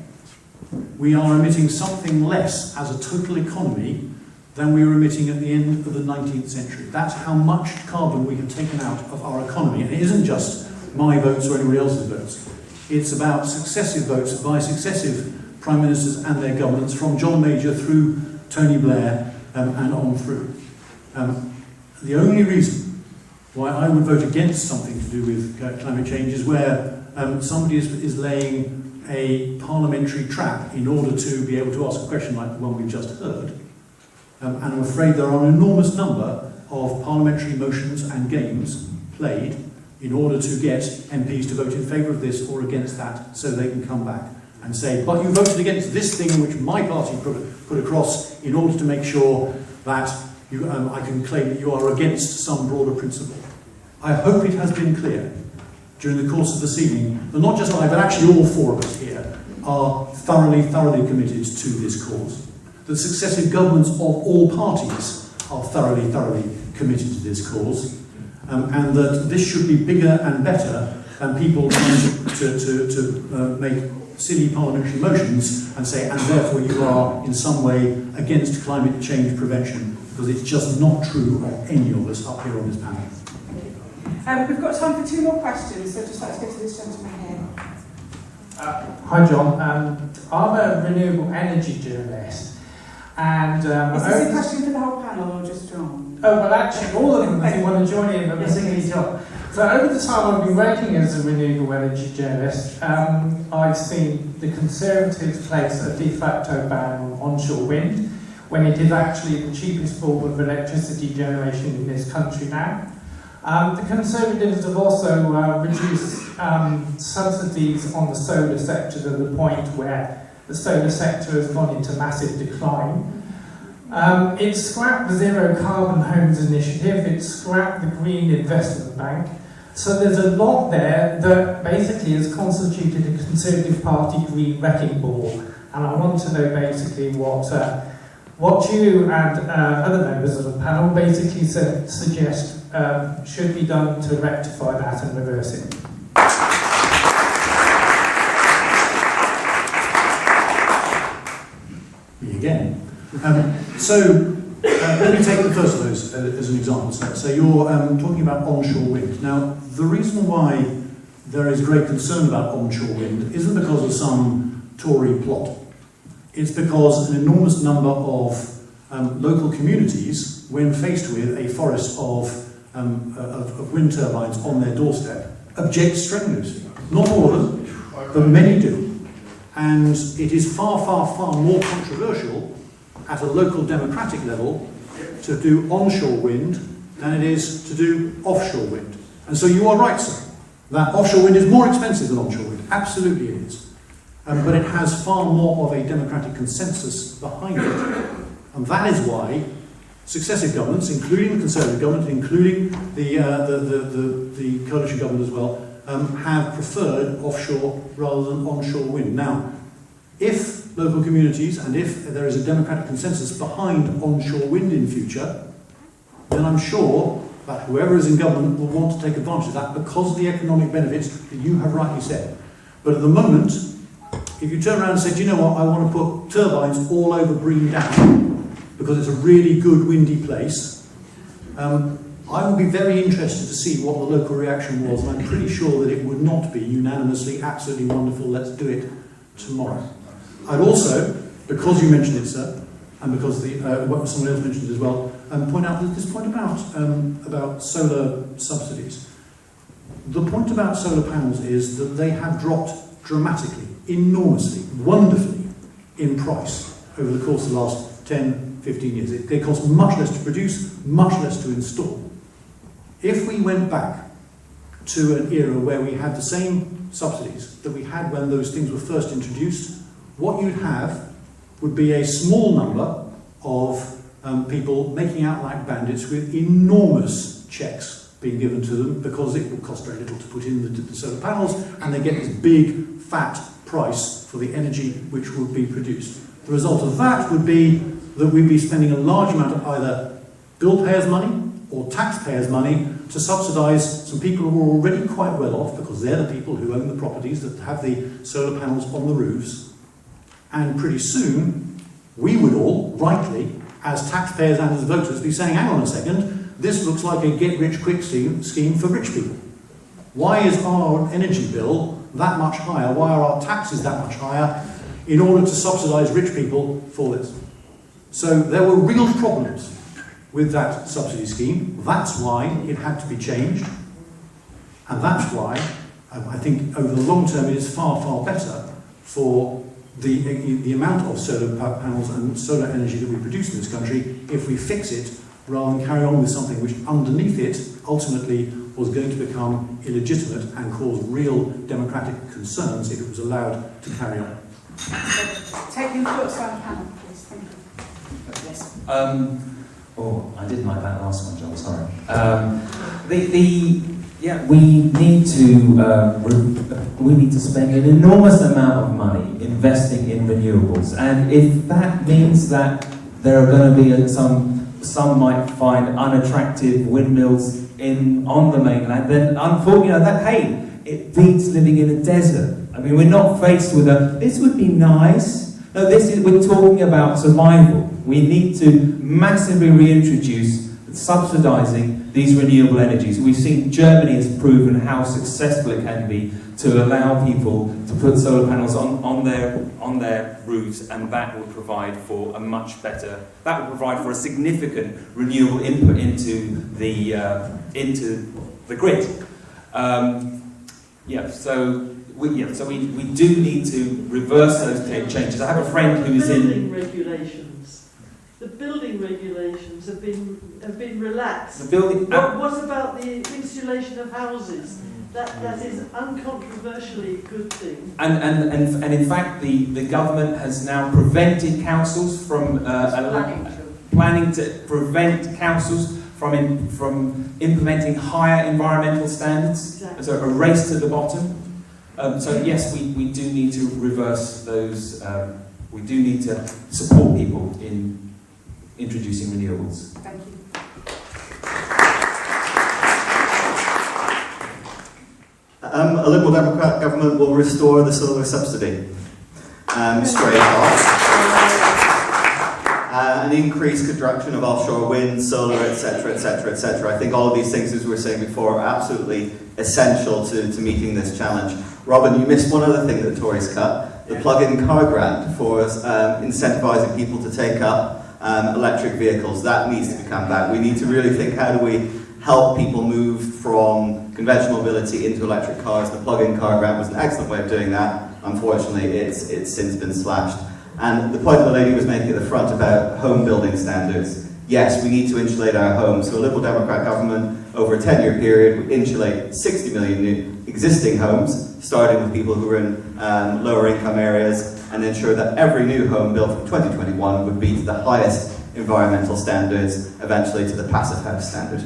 we are emitting something less as a total economy than we were emitting at the end of the 19th century. That's how much carbon we have taken out of our economy. And it isn't just my votes or anybody else's votes. It's about successive votes by successive prime ministers and their governments, from John Major through Tony Blair and on through. The only reason why I would vote against something to do with climate change is where somebody is laying a parliamentary trap in order to be able to ask a question like the one we've just heard. And I'm afraid there are an enormous number of parliamentary motions and games played in order to get MPs to vote in favour of this or against that, so they can come back and say, but you voted against this thing which my party put across in order to make sure that I can claim that you are against some broader principle. I hope it has been clear during the course of this evening that not just I, but actually all four of us here are thoroughly committed to this cause. That successive governments of all parties are thoroughly committed to this cause, and that this should be bigger and better than people trying to make silly parliamentary motions and say, and therefore you are in some way against climate change prevention, because it's just not true of any of us up here on this panel. We've got time for 2 more questions, so just let's go to this gentleman here. Hi John, I'm a renewable energy journalist, and is this a question for the whole panel or just John? Oh well, actually all of them if you want to join in, but particularly John. So over the time I've been working as a renewable energy journalist, I've seen the Conservatives place a de facto ban on onshore wind, when it is actually the cheapest form of electricity generation in this country now. The Conservatives have also reduced subsidies on the solar sector to the point where the solar sector has gone into massive decline. It's scrapped the Zero Carbon Homes Initiative, it's scrapped the Green Investment Bank. So there's a lot there that basically has constituted a Conservative Party green wrecking ball. And I want to know basically what you and other members of the panel basically suggest should be done to rectify that and reverse it. Me again. Let me take the first of those as an example. So you're talking about onshore wind. Now, the reason why there is great concern about onshore wind isn't because of some Tory plot. It's because an enormous number of local communities, when faced with a forest of wind turbines on their doorstep, object strenuously. Not all of them, but many do. And it is far more controversial at a local democratic level to do onshore wind than it is to do offshore wind. And so you are right, sir, that offshore wind is more expensive than onshore wind. Absolutely it is. But it has far more of a democratic consensus behind it. And that is why successive governments, including the Conservative government, including the coalition government as well, have preferred offshore rather than onshore wind. Now, if local communities and if there is a democratic consensus behind onshore wind in future, then I'm sure that whoever is in government will want to take advantage of that because of the economic benefits that you have rightly said. But at the moment, if you turn around and say, do you know what, I want to put turbines all over Bream Down because it's a really good windy place, I would be very interested to see what the local reaction was, and I'm pretty sure that it would not be unanimously absolutely wonderful, let's do it tomorrow. I'd also, because you mentioned it, sir, and because what someone else mentioned as well, point out this point about solar subsidies. The point about solar panels is that they have dropped dramatically, enormously, wonderfully in price over the course of the last 10, 15 years. They cost much less to produce, much less to install. If we went back to an era where we had the same subsidies that we had when those things were first introduced, what you'd have would be a small number of people making out like bandits with enormous checks being given to them because it would cost very little to put in the solar panels, and they get this big, fat price for the energy which would be produced. The result of that would be that we'd be spending a large amount of either bill payers' money or taxpayers' money to subsidise some people who are already quite well off because they're the people who own the properties that have the solar panels on the roofs. And pretty soon, we would all, rightly, as taxpayers and as voters, be saying, hang on a second, this looks like a get-rich-quick scheme for rich people. Why is our energy bill that much higher? Why are our taxes that much higher in order to subsidise rich people for this? So there were real problems with that subsidy scheme. That's why it had to be changed. And that's why I think over the long term it is far, far better for the amount of solar panels and solar energy that we produce in this country if we fix it rather than carry on with something which underneath it ultimately was going to become illegitimate and cause real democratic concerns if it was allowed to carry on. Taking thoughts on the panel, please. Thank you. Yes. I didn't like that last one, John. Sorry. We need to spend an enormous amount of money investing in renewables, and if that means that there are going to be some might find unattractive windmills on the mainland, then unfortunately, it beats living in a desert. I mean, we're not faced with this would be nice. No, we're talking about survival. We need to massively reintroduce subsidising these renewable energies. We've seen Germany has proven how successful it can be to allow people to put solar panels on their roofs, and that will provide for a significant renewable input into the grid. We do need to reverse those changes. I have a friend who's in regulations. The building regulations have been relaxed. What about the insulation of houses? That is uncontroversially a good thing. And in fact, the government has now prevented councils from planning to prevent councils from implementing higher environmental standards. Exactly. So a race to the bottom. So yes, we do need to reverse those. We do need to support people in introducing renewables. Thank you. A Liberal Democrat government will restore the solar subsidy straight off. An increased construction of offshore wind, solar, etc., etc., etc. I think all of these things, as we were saying before, are absolutely essential to meeting this challenge. Robin, you missed one other thing that Tories cut, the plug-in car grant for incentivising people to take up electric vehicles. That needs to come back. We need to really think, how do we help people move from conventional mobility into electric cars? The plug-in car grant was an excellent way of doing that. Unfortunately, it's since been slashed. And the point the lady was making at the front about home building standards. Yes, we need to insulate our homes. So a Liberal Democrat government, over a 10-year period, would insulate 60 million new existing homes, starting with people who are in lower income areas, and ensure that every new home built from 2021 would be to the highest environmental standards, eventually to the passive house standard.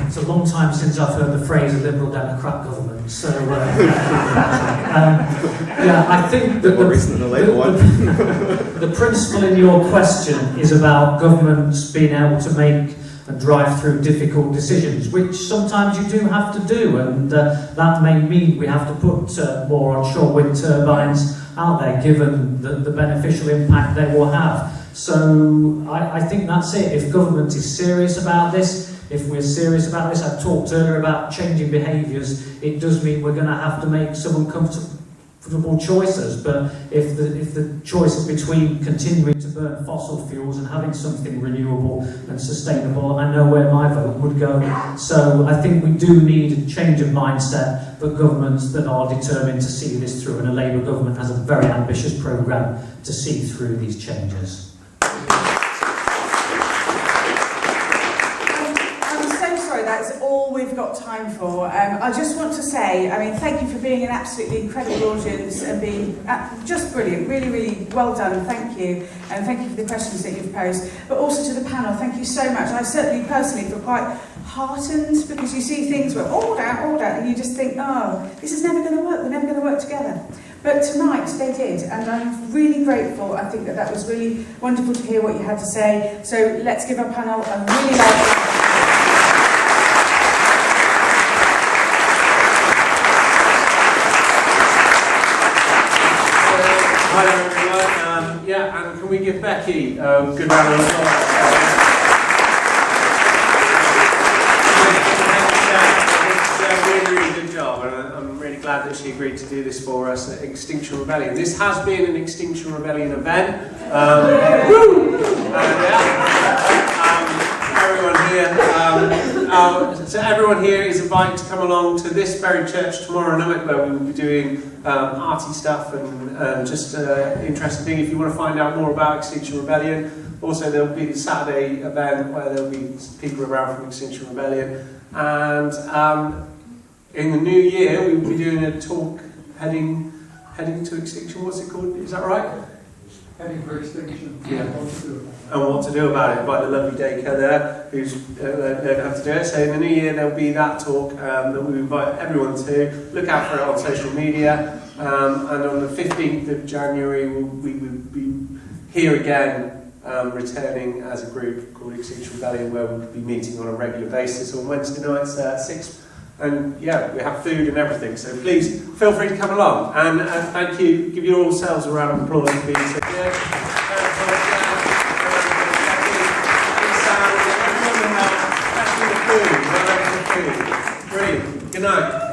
It's a long time since I've heard the phrase a Liberal Democrat government, so I think that the principle in your question is about governments being able to make and drive through difficult decisions, which sometimes you do have to do, and that may mean we have to put more onshore wind turbines out there, given the beneficial impact they will have. So I think that's it. If government is serious about this, if we're serious about this, I talked earlier about changing behaviours, it does mean we're going to have to make some uncomfortable choices. But if the choice is between continuing to burn fossil fuels and having something renewable and sustainable, I know where my vote would go. So I think we do need a change of mindset, but governments that are determined to see this through, and a Labour government has a very ambitious programme to see through these changes. That's all we've got time for. I just want to say, thank you for being an absolutely incredible audience and being just brilliant. Really, really well done. Thank you. And thank you for the questions that you've posed. But also to the panel, thank you so much. I certainly personally feel quite heartened, because you see things were all out, and you just think, oh, this is never going to work. We're never going to work together. But tonight they did, and I'm really grateful. I think that was really wonderful to hear what you had to say. So let's give our panel a really loud round. Hi there, everyone. And can we give Becky a good round of applause? Really good job, and I'm really glad that she agreed to do this for us at Extinction Rebellion. This has been an Extinction Rebellion event. Everyone here. So everyone here is invited to come along to this very church tomorrow night, where we will be doing arty stuff and just interesting thing. If you want to find out more about Extinction Rebellion, also there will be a Saturday event where there will be people around from Extinction Rebellion. And in the new year, we will be doing a talk heading to Extinction. What's it called? Is that right? Heading for Extinction. Yeah. And what to do about it by the lovely daycare there, who's they'd have to do it. So in the new year there'll be that talk that we invite everyone to. Look out for it on social media. And on the 15th of January we will be here again, returning as a group called Extinction Rebellion, where we'll be meeting on a regular basis on Wednesday nights at 6. And yeah, we have food and everything, so please feel free to come along. And thank you, give yourselves a round of applause for being so good. Brilliant. Good night.